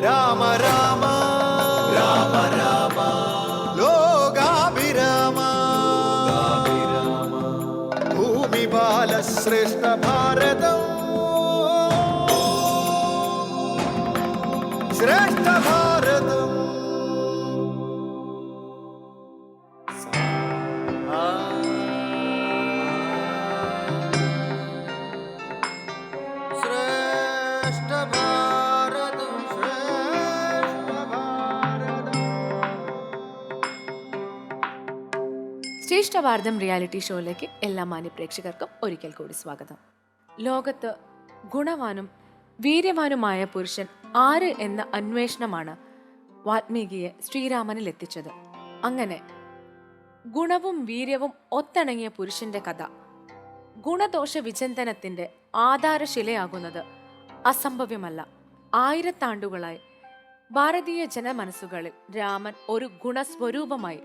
രാമ രാമ രാമ രാമ ലോകാഭിരാമ ഭൂമി ബാലശ്രേഷ്ഠ ഭാരതം ശ്രേഷ്ഠ ഭാരതം. ശ്രേഷ്ഠ ഭാരതം ശ്രേഷ്ഠ ഭാരതം. ശ്രേഷ്ഠ ഭാരതം റിയാലിറ്റി ഷോയിലേക്ക് എല്ലാ മാന്യ പ്രേക്ഷകർക്കും ഒരിക്കൽ കൂടി സ്വാഗതം. ലോകത്ത് ഗുണവാനും വീര്യവാനുമായ പുരുഷൻ ആര് എന്ന അന്വേഷണമാണ് വാൽമീകിയെ ശ്രീരാമനിൽ എത്തിച്ചത്. അങ്ങനെ ഗുണവും വീര്യവും ഒത്തിണങ്ങിയ പുരുഷന്റെ കഥ ഗുണദോഷ വിചിന്തനത്തിന്റെ ആധാരശിലയാകുന്നത് അസംഭവ്യമല്ല. ആയിരത്താണ്ടുകളായി ഭാരതീയ ജനമനസ്സുകളിൽ രാമൻ ഒരു ഗുണസ്വരൂപമായി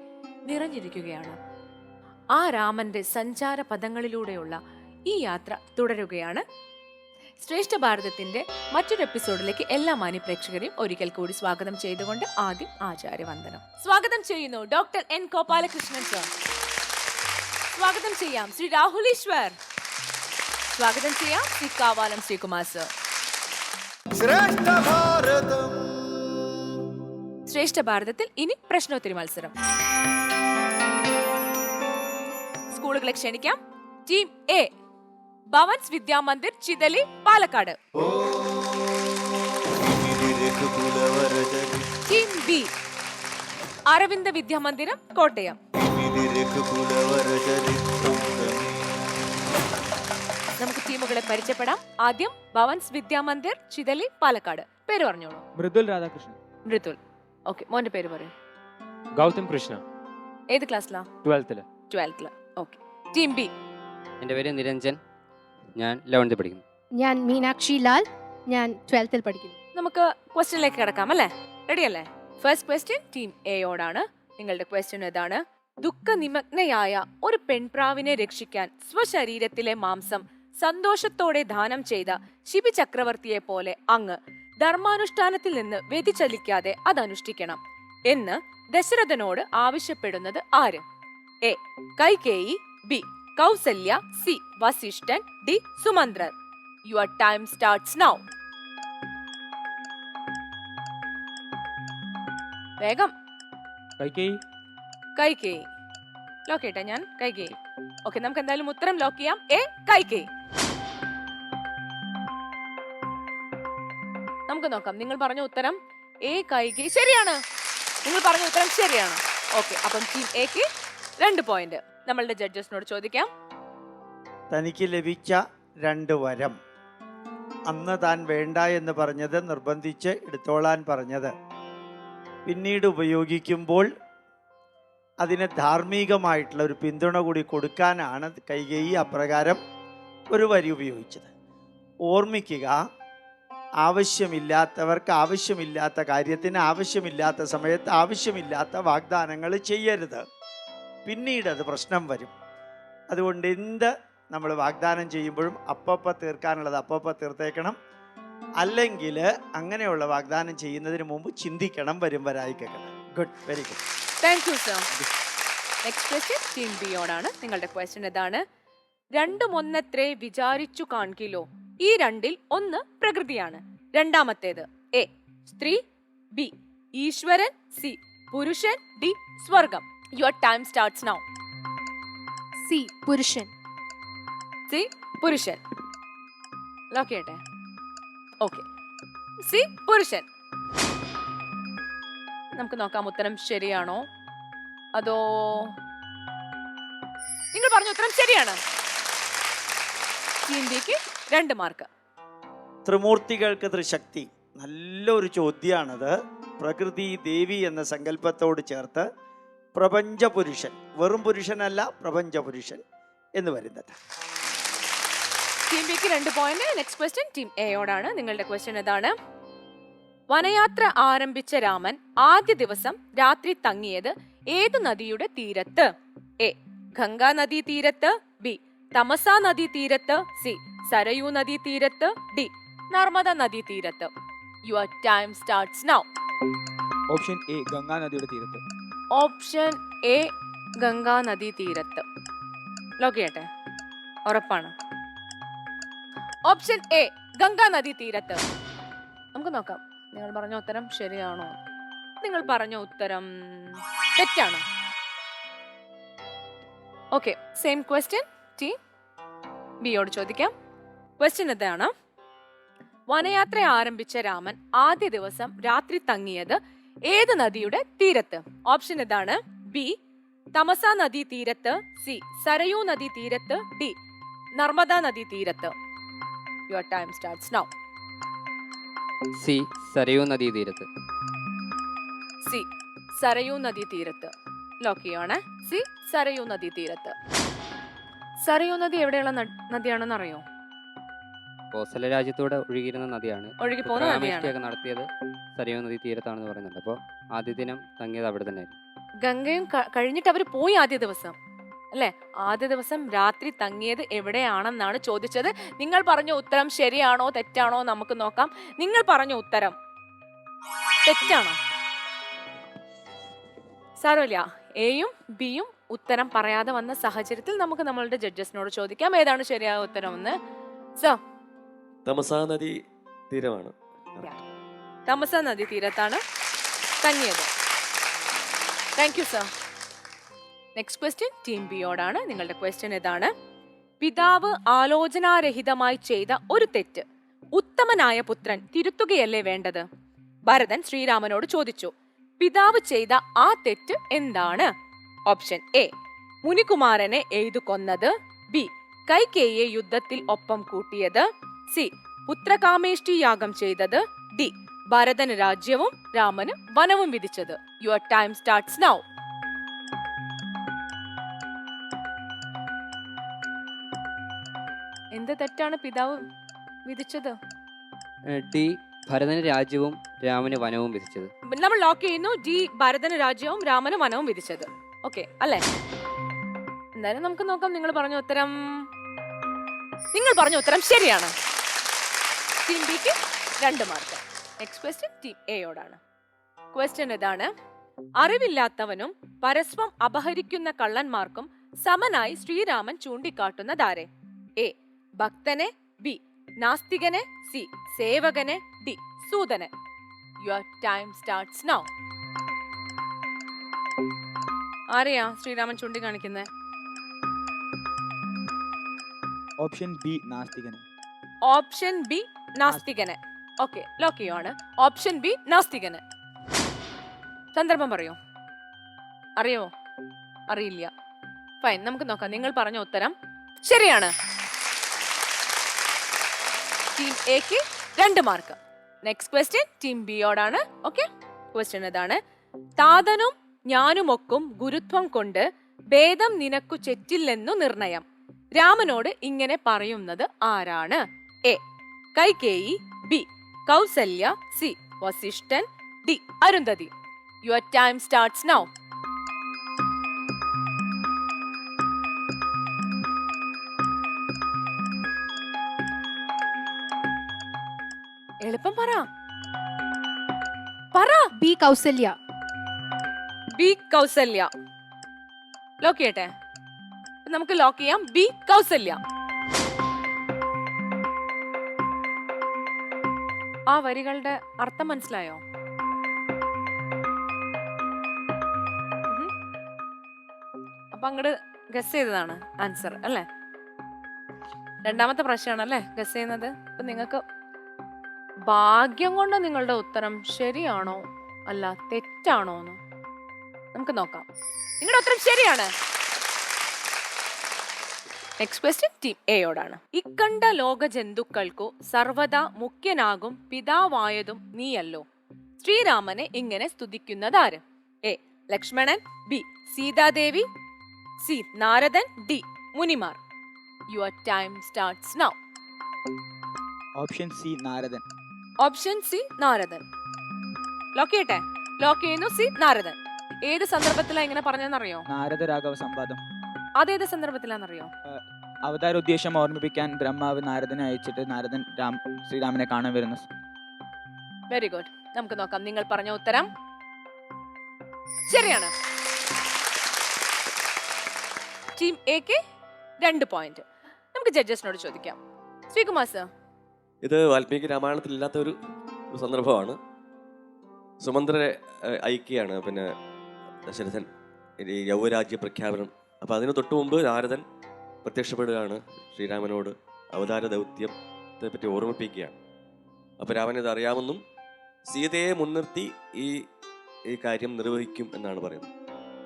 നിറഞ്ഞിരിക്കുകയാണ്. ആ രാമന്റെ സഞ്ചാര പദങ്ങളിലൂടെയുള്ള ഈ യാത്ര തുടരുകയാണ്. ശ്രേഷ്ഠ ഭാരതത്തിന്റെ മറ്റൊരു എപ്പിസോഡിലേക്ക് എല്ലാ മാന്യ പ്രേക്ഷകരെയും ഒരിക്കൽ കൂടി സ്വാഗതം ചെയ്തുകൊണ്ട് ആദ്യം ആചാര്യവന്ദനം. സ്വാഗതം ചെയ്യുന്നു ഡോക്ടർ എൻ ഗോപാലകൃഷ്ണൻ സർ. സ്വാഗതം ചെയ്യാം ശ്രീ രാഹുൽ ഈശ്വർ. സ്വാഗതം ചെയ്യാം ശ്രീ കാവാലം ശ്രീകുമാർ സർ. ശ്രേഷ്ഠ ഭാരതം. ശ്രേഷ്ഠ ഭാരതത്തിൽ ഇനി പ്രശ്നോത്തരി മത്സരം. സ്കൂളുകളെ ക്ഷണിക്കാം. Team A Bhavans Vidyamandir Chithali Palakkad. Team B Aravinda Vidyamandiram Kottayam. നമുക്ക് ടീമുകളെ പരിചയപ്പെടാം. ആദ്യം ഭവൻസ് വിദ്യാമന്ദിർ ചിതലി പാലക്കാട്. പേര് പറഞ്ഞോളൂ. മൃദുൽ രാധാകൃഷ്ണൻ. മൃദുൽ. ഓക്കെ, മോന്റെ പേര് പറയൂ. ഗൗതം കൃഷ്ണ. ഏത് ക്ലാസ്സിലാ? 12th. ഓക്കെ. Team B. എൻ്റെ പേര് നിരഞ്ജൻ, ഞാൻ 11th പഠിക്കുന്നു. ഞാൻ മീനാക്ഷി ലാൽ, ഞാൻ 12th പഠിക്കുന്നു. നമുക്ക് ക്വസ്റ്റ്യനിലേക്ക് കിടക്കാം അല്ലേ? റെഡി അല്ലേ? ഫസ്റ്റ് ക്വസ്റ്റ്യൻ ടീം എയോടാണ്. നിങ്ങളുടെ ക്വസ്റ്റ്യൻ ഇതാണ്: ദുഃഖനിമഗ്നയായ ഒരു പെൺപ്രാവിനെ രക്ഷിക്കാൻ സ്വശരീരത്തിലെ മാംസം സന്തോഷത്തോടെ ദാനം ചെയ്ത ശിബി ചക്രവർത്തിയെ പോലെ അങ്ങ് ധർമാനുഷ്ഠാനത്തിൽ നിന്ന് വ്യതിചലിക്കാതെ അതനുഷ്ഠിക്കണം എന്ന് ദശരഥനോട് ആവശ്യപ്പെടുന്നത് ആര്? A Kaikeyi, B Kausalya, C Vasishthan, D Sumantrar. Your time starts now. വേഗം. കൈകേയി. ലോക്ക് ചെയ്യട്ടെ ഞാൻ. കൈകേയി. ഓക്കെ, നമുക്ക് എന്തായാലും ഉത്തരം ലോക്ക് ചെയ്യാം. എ കൈകേയി. നമുക്ക് നോക്കാം. നിങ്ങൾ പറഞ്ഞ ഉത്തരം എ കൈകേയി ശരിയാണ്. നിങ്ങൾ പറഞ്ഞ ഉത്തരം ശരിയാണ്. ഓക്കെ, അപ്പം ടീം എക്ക് 2 പോയിന്റ്. നമ്മളുടെ ജഡ്ജസിനോട് ചോദിക്കാം. തനിക്ക് ലഭിച്ച 2 വരം, അന്ന് താൻ വേണ്ട എന്ന് പറഞ്ഞത്, നിർബന്ധിച്ച് എടുത്തോളാൻ പറഞ്ഞത്, പിന്നീട് ഉപയോഗിക്കുമ്പോൾ അതിന് ധാർമ്മികമായിട്ടുള്ള ഒരു പിന്തുണ കൂടി കൊടുക്കാനാണ് കൈകേയി അപ്രകാരം ഒരു വരി ഉപയോഗിച്ചത്. ഓർമ്മിക്കുക, ആവശ്യമില്ലാത്തവർക്ക് ആവശ്യമില്ലാത്ത കാര്യത്തിന് ആവശ്യമില്ലാത്ത സമയത്ത് ആവശ്യമില്ലാത്ത വാഗ്ദാനങ്ങൾ ചെയ്യരുത്. പിന്നീട് അത് പ്രശ്നം വരും. അതുകൊണ്ട് എന്ത് നമ്മൾ വാഗ്ദാനം ചെയ്യുമ്പോഴും അപ്പപ്പം തീർക്കാനുള്ളത് അപ്പപ്പം തീർത്തേക്കണം. അല്ലെങ്കിൽ അങ്ങനെയുള്ള വാഗ്ദാനം ചെയ്യുന്നതിന് മുമ്പ് ചിന്തിക്കണം, വരും വരായി കേൾക്കണം. Good, very good. Thank you sir. Next question team ബിയോടാണ്. നിങ്ങളുടെ ക്വസ്റ്റ്യൻ ഇതാണ്: രണ്ടും ഒന്നത്രേ വിചാരിച്ചു കാൺകിലോ, ഈ രണ്ടിൽ ഒന്ന് പ്രകൃതിയാണ്, രണ്ടാമത്തേത്? എ സ്ത്രീ, ബി ഈശ്വരൻ, സി പുരുഷൻ, ഡി സ്വർഗം. Your time starts now. C പുരുഷൻ. സി പുരുഷൻ. ലോക്ക് ചെയ്യട്ടെ. ഓക്കെ, സി പുരുഷൻ. നമുക്ക് നോക്കാം ഉത്തരം ശരിയാണോ അതോ നിങ്ങൾ പറഞ്ഞ ഉത്തരം ശരിയാണ്. ടീം ബിക്ക് 2 മാർക്ക്. ത്രിമൂർത്തികൾക്ക് ത്രിശക്തി, നല്ലൊരു ചോദ്യമാണത്. പ്രകൃതി ദേവി എന്ന സങ്കല്പത്തോട് ചേർത്ത് പ്രപഞ്ച പുരുഷൻ, വെറും പുരുഷനല്ല പ്രപഞ്ച പുരുഷൻ എന്ന് വരുന്നത്. ടീം ബിക്ക് 2 പോയിന്റ്. നെക്സ്റ്റ് ക്വസ്റ്റ്യൻ ടീം എയോടാണ്. നിങ്ങളുടെ ക്വസ്റ്റ്യൻ ഇതാണ്: വനയാത്ര ആരംഭിച്ച രാമൻ ആദ്യ ദിവസം രാത്രി തങ്ങിയത് ഏതു നദിയുടെ തീരത്ത്? എ ഗംഗാ നദീ തീരത്ത്, ബി തമസാ നദീ തീരത്ത്, സി സരയൂ നദീ തീരത്ത്, ഡി നർമ്മദ നദീ തീരത്ത്. Your time starts now. Option A Ganga നദിയുടെ തീരത്ത്. ഓപ്ഷൻ എ ഗംഗാ നദീ തീരത്ത്. ലോക്ക് ചെയ്യട്ടെ? ഉറപ്പാണ്. ഓപ്ഷൻ എ ഗംഗാ നദീ തീരത്ത്. നമുക്ക് നോക്കാം നിങ്ങൾ പറഞ്ഞ ഉത്തരം ശരിയാണോ. നിങ്ങൾ പറഞ്ഞ ഉത്തരം തെറ്റാണ്. ഓക്കെ, സെയിം ക്വസ്റ്റ്യൻ ടീം ബിയോട് ചോദിക്കാം. ക്വസ്റ്റ്യൻ ഇതാണ്: വനയാത്ര ആരംഭിച്ച രാമൻ ആദ്യ ദിവസം രാത്രി തങ്ങിയത് ഏത് നദിയുടെ തീരത്ത്? ഓപ്ഷൻ ഇതാണ്: ബി തമസ നദീ തീരത്ത്, സി സരയൂ നദീ തീരത്ത്, ഡി നർമ്മദ നദീ തീരത്ത്. Your time starts now. C Sarayu നദീ തീരത്ത്. സി സരയൂ നദീ തീരത്ത്. ലോക്ക് ചെയ്യുവാണ്. സി സരയൂ നദീ തീരത്ത്. സരയൂ നദി എവിടെയുള്ള നദിയാണെന്ന് അറിയോ? കോസല രാജ്യത്തൂടെ ഒഴുകിയിരുന്ന നദിയാണ്. ഒഴുകി പോകുന്ന നദിയാണ്. ഉത്തരാമേഷ്ടിയൊക്കെ നടത്തിയത് സരയൂ നദീ തീരത്താണെന്ന് പറയുന്നുണ്ട്. അപ്പോൾ ആദ്യ ദിനം തങ്ങിയത് അവിടെ തന്നെ ആയിരുന്നു. ഗംഗയും കഴിഞ്ഞിട്ട് അവർ പോയി ആദ്യ ദിവസം അല്ലെ? ആദ്യ ദിവസം രാത്രി തങ്ങിയത് എവിടെയാണെന്നാണ് ചോദിച്ചത്. നിങ്ങൾ പറഞ്ഞ ഉത്തരം ശരിയാണോ തെറ്റാണോ നമുക്ക് നോക്കാം. നിങ്ങൾ പറഞ്ഞ ഉത്തരം തെറ്റാണോ? സാരമില്ല, എയും ബിയും ഉത്തരം പറയാതെ വന്ന സാഹചര്യത്തിൽ നമുക്ക് നമ്മളുടെ ജഡ്ജസിനോട് ചോദിക്കാം ഏതാണ് ശരിയായ ഉത്തരം എന്ന്. സോ തമസാ നദി തീരമാണ്. തമസ നദി തീരത്താണ് തങ്ങിയത്. Thank you sir. Next question team ബിയോടാണ്. നിങ്ങളുടെ ക്വസ്റ്റ്യൻ ഇതാണ്: പിതാവ് ആലോചനാരഹിതമായി ചെയ്ത ഒരു തെറ്റ് ഉത്തമനായ പുത്രൻ തിരുത്തുകയല്ലേ വേണ്ടത്? ഭരതൻ ശ്രീരാമനോട് ചോദിച്ചു. പിതാവ് ചെയ്ത ആ തെറ്റ് എന്താണ്? ഓപ്ഷൻ എ മുനികുമാരനെ എയ്തു കൊന്നത്, ബി കൈകേയിയെ യുദ്ധത്തിൽ ഒപ്പം കൂട്ടിയത്, സി പുത്രകാമേഷ്ടി യാഗം ചെയ്തത്, ഡി ഭരതന് രാജ്യവും രാമന് വനവും വിധിച്ചത്. Your time starts now. എന്ത് തെറ്റാണ് പിതാവ് വിധിച്ചത്? ഡി ഭരതന് രാജ്യവും രാമന് വനവും വിധിച്ചത്. നമ്മൾ ലോക്ക് ചെയ്യുന്നു. ഡി ഭരതന് രാജ്യവും രാമന് വനവും വിധിച്ചത്. ഓക്കെ അല്ലേ? എന്തായാലും നമുക്ക് നോക്കാം. നിങ്ങൾ പറഞ്ഞ ഉത്തരം ശരിയാണ്. ടീം ബിക്ക് 2 മാർക്ക്. നെക്സ്റ്റ് ക്വസ്റ്റ്യൻ ടീം എയോടാണ്. ക്വസ്റ്റ്യൻ ഇതാണ്: അറിവില്ലാത്തവനും പരസ്പരം അപഹരിക്കുന്ന കള്ളന്മാർക്കും സമനായി ശ്രീരാമൻ ചൂണ്ടിക്കാട്ടുന്നതാരെ? എ ഭക്തനെ, ബി നാസ്തികനെ, സി സേവകനെ, ഡി സൂതനെ. Your time starts now. ആരെയാ ശ്രീരാമൻ ചൂണ്ടിക്കാണിക്കുന്നത്? ഓപ്ഷൻ ബി നാസ്തികനെ. ഓപ്ഷൻ ബി നാസ്തികനെ. ഓക്കെ, ലോക്ക് ചെയ്യുവാണ്. ഓപ്ഷൻ ബി നാസ്തികന്. സന്ദർഭം പറയോ? അറിയോ? അറിയില്ല. ഫൈൻ, നമുക്ക് നോക്കാം. നിങ്ങൾ പറഞ്ഞ ഉത്തരം ശരിയാണ്. ടീം എക്ക് 2 മാർക്ക്. നെക്സ്റ്റ് ക്വസ്റ്റ്യൻ ടീം ബിയോടാണ്. ഓക്കെ, ക്വസ്റ്റ്യൻ ഇതാണ്: താതനും ഞാനുമൊക്കും ഗുരുത്വം കൊണ്ട് ഭേദം നിനക്കു ചെറ്റില്ലെന്നു നിർണയം രാമനോട് ഇങ്ങനെ പറയുന്നത് ആരാണ്? A Kaikeyi, B Kausalya, C Vasishthan, D Arundhati. Your time starts now. എളുപ്പം പറ. B Kausalya. B Kausalya. Lock ചെയ്യട്ടെ? നമുക്ക് ലോക്ക് ചെയ്യാം. ബി കൗസല്യ. ആ വരികളുടെ അർത്ഥം മനസ്സിലായോ? അപ്പൊ അങ്ങോട്ട് ഗസ് ചെയ്തതാണ് ആൻസർ അല്ലേ? 2ാമത്തെ പ്രാവശ്യമാണ് അല്ലേ ഗസ് ചെയ്യുന്നത്? അപ്പൊ നിങ്ങൾക്ക് ഭാഗ്യം കൊണ്ട് നിങ്ങളുടെ ഉത്തരം ശരിയാണോ അല്ല തെറ്റാണോ എന്ന് നമുക്ക് നോക്കാം. നിങ്ങളുടെ ഉത്തരം ശരിയാണ്. നെക്സ്റ്റ് ക്വസ്റ്റ്യൻ ടീം എയോടാണ്. ഇക്കണ്ട ലോക ജന്തുക്കൾക്കു സർവദാ മുഖ്യനാകും പിതാവായതും നീയല്ലോ ശ്രീരാമനെ ഇങ്ങനെ സ്തുതിക്കുന്നതാര്? A Lakshmanan, B Seethadevi, C Naradan, D മുനിമാർ. Your time starts now. Option C Naradan. Option C Naradan. Lock ചെയ്യട്ടെ? ലോക്ക് ചെയ്യുന്നു. സി നാരദൻ. ഏത് സന്ദർഭത്തിലാണ് ഇങ്ങനെ പറഞ്ഞതെന്നറിയോ? നാരദ രാഘവ സംവാദം. അതേത് സന്ദർഭത്തിലാണെന്നറിയോ? അവതാര ഉദ്ദേശം ഓർമ്മിപ്പിക്കാൻ ബ്രഹ്മാവ് നാരദനെ അയച്ചിട്ട് നാരദൻ ശ്രീരാമനെ കാണാൻ വരുന്ന വെരി ഗുഡ്. നമുക്ക് നോക്കാം. നിങ്ങൾ പറഞ്ഞ ഉത്തരം ശരിയാണ്. ടീം എക്ക് 2 പോയിന്റ്. നമുക്ക് ജഡ്ജസിനോട് ചോദിക്കാം. ശ്രീകുമാർ സർ, ഇത് വാൽമീകി രാമായണത്തിൽ ഇല്ലാത്ത ഒരു സന്ദർഭമാണ്. സുമന്ത്രരെ ഐക്യാണ് പിന്നെ ദശരഥൻ ഈ യൗവരാജ്യ പ്രഖ്യാപനം. അപ്പം അതിന് തൊട്ടു മുമ്പ് നാരദൻ പ്രത്യക്ഷപ്പെടുകയാണ് ശ്രീരാമനോട്, അവതാര ദൗത്യത്തെ പറ്റി ഓർമ്മിപ്പിക്കുകയാണ്. അപ്പം രാമൻ ഇത് അറിയാമെന്നും സീതയെ മുൻനിർത്തി ഈ കാര്യം നിർവഹിക്കും എന്നാണ് പറയുന്നത്.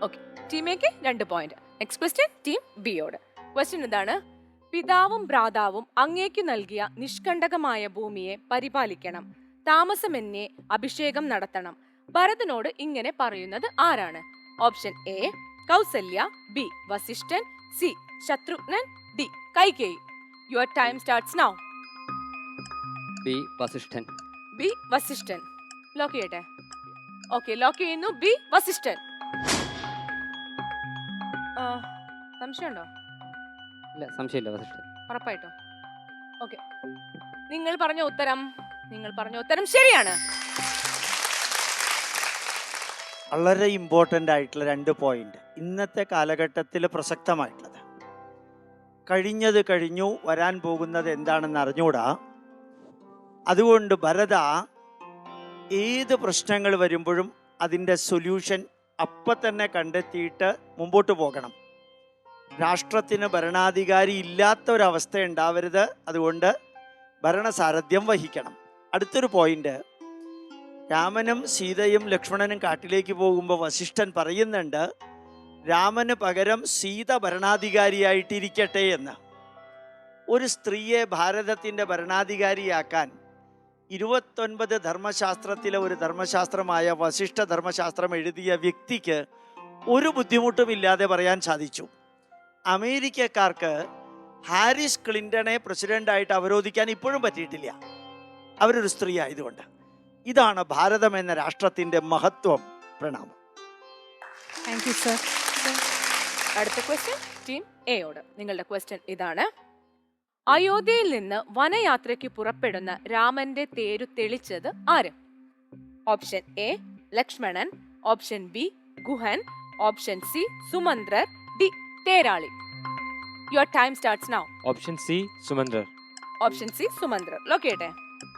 ഓക്കെ, ടീം എക്ക് 2 പോയിന്റ്. നെക്സ്റ്റ് ക്വസ്റ്റ്യൻ ടീം ബിയോട്. ക്വസ്റ്റ്യൻ ഇതാണ്: പിതാവും ഭ്രാതാവും അങ്ങേക്കു നൽകിയ നിഷ്കണ്ടകമായ ഭൂമിയെ പരിപാലിക്കണം, താമസമെന്നേ അഭിഷേകം നടത്തണം. ഭരതനോട് ഇങ്ങനെ പറയുന്നത് ആരാണ്? Option A Kausalya, B Vasishthan, C Shatrughnan, D Kaikeyi. Your time starts now. B Vasishthan. B Vasishthan lock ചെയ്യട്ടെ? ഓക്കെ, ലോക്ക് ചെയ്യുന്നു. ബി വസിഷ്ഠൻ. സംശയമുണ്ടോ? ഇല്ല, സംശയമില്ല, വസിഷ്ഠൻ. ഉറപ്പായിട്ടും. ഓക്കെ, നിങ്ങൾ പറഞ്ഞ ഉത്തരം ശരിയാണ്. വളരെ ഇമ്പോർട്ടൻ്റ് ആയിട്ടുള്ള 2 പോയിന്റ് ഇന്നത്തെ കാലഘട്ടത്തിൽ പ്രസക്തമായിട്ടുള്ളത്. കഴിഞ്ഞത് കഴിഞ്ഞു, വരാൻ പോകുന്നത് എന്താണെന്ന് അറിഞ്ഞൂടാ. അതുകൊണ്ട് ഭരത ഏത് പ്രശ്നങ്ങൾ വരുമ്പോഴും അതിൻ്റെ സൊല്യൂഷൻ അപ്പം തന്നെ കണ്ടെത്തിയിട്ട് മുമ്പോട്ട് പോകണം. രാഷ്ട്രത്തിന് ഭരണാധികാരി ഇല്ലാത്ത ഒരവസ്ഥ ഉണ്ടാവരുത്. അതുകൊണ്ട് ഭരണസാരഥ്യം വഹിക്കണം. അടുത്തൊരു പോയിന്റ്, രാമനും സീതയും ലക്ഷ്മണനും കാട്ടിലേക്ക് പോകുമ്പോൾ വസിഷ്ഠൻ പറയുന്നുണ്ട് രാമന് പകരം സീത ഭരണാധികാരിയായിട്ടിരിക്കട്ടെ എന്ന്. ഒരു സ്ത്രീയെ ഭാരതത്തിൻ്റെ ഭരണാധികാരിയാക്കാൻ 29 ധർമ്മശാസ്ത്രത്തിലെ ഒരു ധർമ്മശാസ്ത്രമായ വസിഷ്ഠ ധർമ്മശാസ്ത്രം എഴുതിയ വ്യക്തിക്ക് ഒരു ബുദ്ധിമുട്ടുമില്ലാതെ പറയാൻ സാധിച്ചു. അമേരിക്കക്കാർക്ക് ഹാരിസ് ക്ലിൻ്റനെ പ്രസിഡൻ്റായിട്ട് അവരോധിക്കാൻ ഇപ്പോഴും പറ്റിയിട്ടില്ല, അവരൊരു സ്ത്രീ ആയതുകൊണ്ട്. ഇതാണ് ഭാരതം എന്ന രാഷ്ട്രത്തിൻ്റെ മഹത്വം. പ്രണാമം. Thank you sir. അടുത്ത ക്വസ്റ്റ്യൻ ടീം എയോട്. നിങ്ങളുടെ ക്വസ്റ്റ്യൻ ഇതാണ്: അയോധ്യയിൽ നിന്ന് വനയാത്രയ്ക്ക് പുറപ്പെടുന്ന രാമന്റെ തേരു തെളിച്ചത് ആര്? Option A Lakshmanan, option B Guhan, option C Sumantrar, D തേരാളി. Your time starts now. Option C Sumantrar. Option C Sumantrar lock ചെയ്യട്ടെ?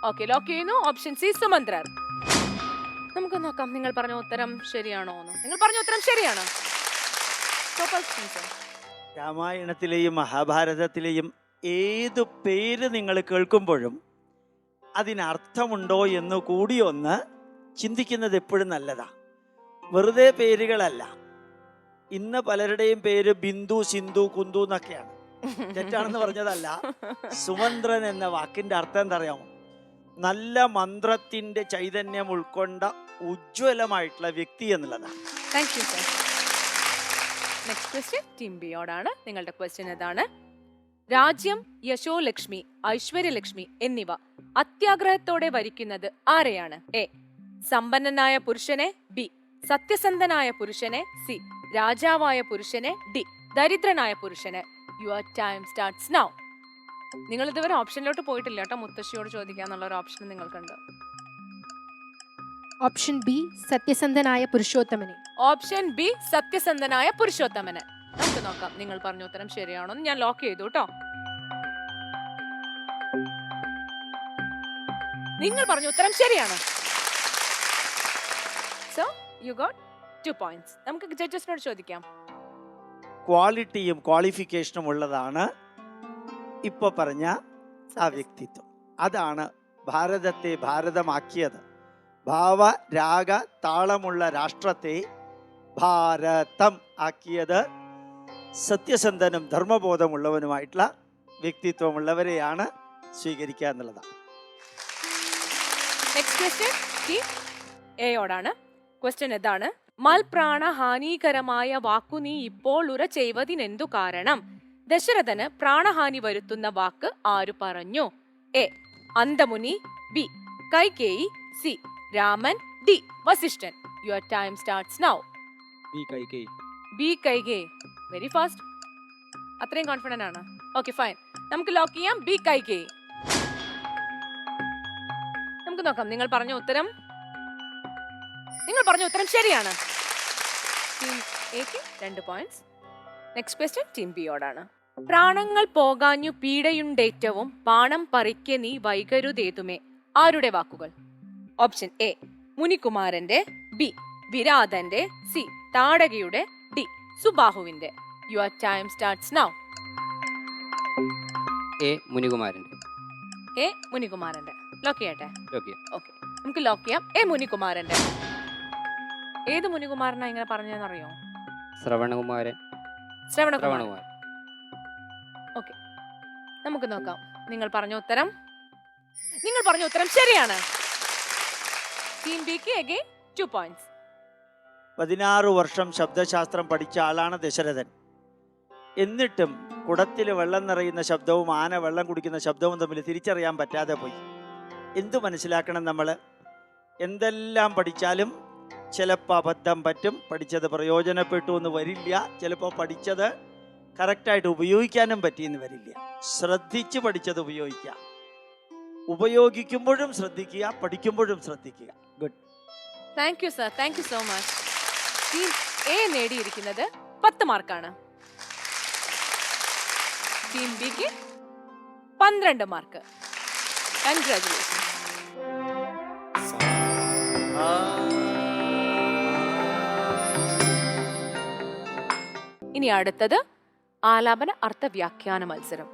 ഓക്കെ, ലോക്ക് ചെയ്യുന്നു. Option C Sumantrar. നമുക്ക് നോക്കാം നിങ്ങൾ പറഞ്ഞ ഉത്തരം ശരിയാണോ എന്ന്. നിങ്ങൾ പറഞ്ഞ ഉത്തരം ശരിയാണ്. രാമായണത്തിലെയും മഹാഭാരതത്തിലെയും ഏതു പേര് നിങ്ങൾ കേൾക്കുമ്പോഴും അതിനർത്ഥമുണ്ടോ എന്ന് കൂടി ഒന്ന് ചിന്തിക്കുന്നത് എപ്പോഴും നല്ലതാ. വെറുതെ പേരുകളല്ല. ഇന്ന് പലരുടെയും പേര് ബിന്ദു, സിന്ധു, കുന്തു എന്നൊക്കെയാണ്. തെറ്റാണെന്ന് പറഞ്ഞതല്ല. സുമന്ത്രൻ എന്ന വാക്കിന്റെ അർത്ഥം എന്താ അറിയാമോ? നല്ല മന്ത്രത്തിന്റെ ചൈതന്യം ഉൾക്കൊണ്ട ഉജ്ജ്വലമായിട്ടുള്ള വ്യക്തി എന്നുള്ളതാണ്. Thank you sir. Next question team ബിയോടാണ്. നിങ്ങളുടെ ക്വസ്റ്റ്യൻ ഇതാണ്: രാജ്യം, യശോലക്ഷ്മി, ഐശ്വര്യലക്ഷ്മി എന്നിവ അത്യാഗ്രഹത്തോടെ വരിക്കുന്നത് ആരെയാണ്? എ സമ്പന്നനായ പുരുഷനെ, ബി സത്യസന്ധനായ പുരുഷനെ, സി രാജാവായ പുരുഷനെ, ഡി ദരിദ്രനായ പുരുഷനെ. Your time starts now. നിങ്ങൾ ഇതുവരെ ഓപ്ഷനിലോട്ട് പോയിട്ടില്ല കേട്ടോ. മുത്തശ്ശിയോട് ചോദിക്കാന്നുള്ള ഒരു ഓപ്ഷൻ നിങ്ങൾക്കുണ്ട്. ഓപ്ഷൻ ബി സത്യസന്ധനായ പുരുഷോത്തമനെ. ഓപ്ഷൻ ബി സത്യസന്ധനായ പുരുഷോത്തമന്. നമുക്ക് നോക്കാം നിങ്ങൾ പറഞ്ഞ ഉത്തരം ശരിയാണോ എന്ന്. ഞാൻ ലോക്ക് ചെയ്തു കേട്ടോ. നിങ്ങൾ പറഞ്ഞ ഉത്തരം ശരിയാണ്. So you got 2 points. നമുക്ക് ജഡ്ജസിനോട് ചോദിക്കാം. ക്വാളിറ്റിയും ക്വാളിഫിക്കേഷനും ഉള്ളതാണ് ഇപ്പൊ പറഞ്ഞ ആ വ്യക്തിത്വം. അതാണ് ഭാരതത്തെ ഭാരതമാക്കിയത്. ഭാവ രാഗ താളമുള്ള രാഷ്ട്രത്തെ ഭാരതം ആക്കിയത് സത്യസന്ധനും ധർമ്മബോധമുള്ളവനുമായിട്ടുള്ള വ്യക്തിത്വമുള്ളവരെയാണ് സ്വീകരിക്കുക എന്നുള്ളതാണ്. നെക്സ്റ്റ് ക്വസ്റ്റ്യൻ ടീം എയോടാണ്. ക്വസ്റ്റ്യൻ ഇതാണ്: മൽപ്രാണ ഹാനികരമായ വാക്കു നീ ഇപ്പോൾ ഉര ചെയ്വതിനെന്തു കാരണം? ദശരഥന് പ്രാണഹാനി വരുത്തുന്ന വാക്ക് ആരു പറഞ്ഞു? A Andhamuni, B Kaikeyi, C Raman, D Vasishthan. Your time starts now. B Kaikeyi. B Kaikeyi. Very fast. അത്രയും കോൺഫിഡന്റ് ആണ്? Okay fine. നമുക്ക് ലോക്ക് ചെയ്യാം ബി കൈകേയി. നമുക്ക് നോക്കാം. നിങ്ങൾ പറഞ്ഞ ഉത്തരം ശരിയാണ്. ടീം എക്ക് 2 പോയിന്റ്സ്. നെക്സ്റ്റ് ക്വസ്റ്റ്യൻ ടീം ബിയോടാണ്. പ്രാണങ്ങൾ പോകാഞ്ഞു പീഡയുണ്ടേറ്റവും പാണം പറിക്കെ നീ വൈകരുതേതുമേ. ആരുടെ വാക്കുകൾ? ഓപ്ഷൻ എ മുനികുമാരന്റെ, ബി വിരാതന്റെ, സി താടകയുടെ, ഡി സുബാഹുവിന്റെ. Your time starts now. A മുനികുമാരൻ്റെ. A മുനികുമാരന്റെ. Lock ചെയ്യട്ടെ? ഓക്കെ. ഓക്കെ, നമുക്ക് ലോക്ക് ചെയ്യാം. എ മുനികുമാരന്റെ. ഏത് മുനികുമാരനാ ഇങ്ങനെ പറഞ്ഞതെന്നറിയോ? ശ്രവണകുമാരൻ. ശ്രവണകുമാരൻ. ശ്രവണകുമാരൻ. ഓക്കെ, നമുക്ക് നോക്കാം. നിങ്ങൾ പറഞ്ഞ ഉത്തരം ശരിയാണ്. ടീം ബിക്ക് അഗൈൻ 2 പോയിന്റ്സ്. 16 വർഷം ശബ്ദശാസ്ത്രം പഠിച്ച ആളാണ് ദശരഥൻ. എന്നിട്ടും കുടത്തിൽ വെള്ളം നിറയുന്ന ശബ്ദവും ആന വെള്ളം കുടിക്കുന്ന ശബ്ദവും തമ്മിൽ തിരിച്ചറിയാൻ പറ്റാതെ പോയി. എന്തു മനസ്സിലാക്കണം നമ്മൾ? എന്തെല്ലാം പഠിച്ചാലും ചിലപ്പോൾ അബദ്ധം പറ്റും. പഠിച്ചത് പ്രയോജനപ്പെട്ടു എന്ന് വരില്ല. ചിലപ്പോൾ പഠിച്ചത് കറക്റ്റായിട്ട് ഉപയോഗിക്കാനും പറ്റിയെന്ന് വരില്ല. ശ്രദ്ധിച്ച് പഠിച്ചത് ഉപയോഗിക്കുക. ഉപയോഗിക്കുമ്പോഴും ശ്രദ്ധിക്കുക, പഠിക്കുമ്പോഴും ശ്രദ്ധിക്കുക. Good. Thank you sir, thank you so much. Team A നേടിയിരിക്കുന്നത് 10 മാർക്കാണ്. ടീം ബിക്ക് 12 മാർക്ക്. കൺഗ്രാറ്റുലേഷൻ. ഇനി അടുത്തത് ആലാപന അർത്ഥവ്യാഖ്യാന മത്സരം.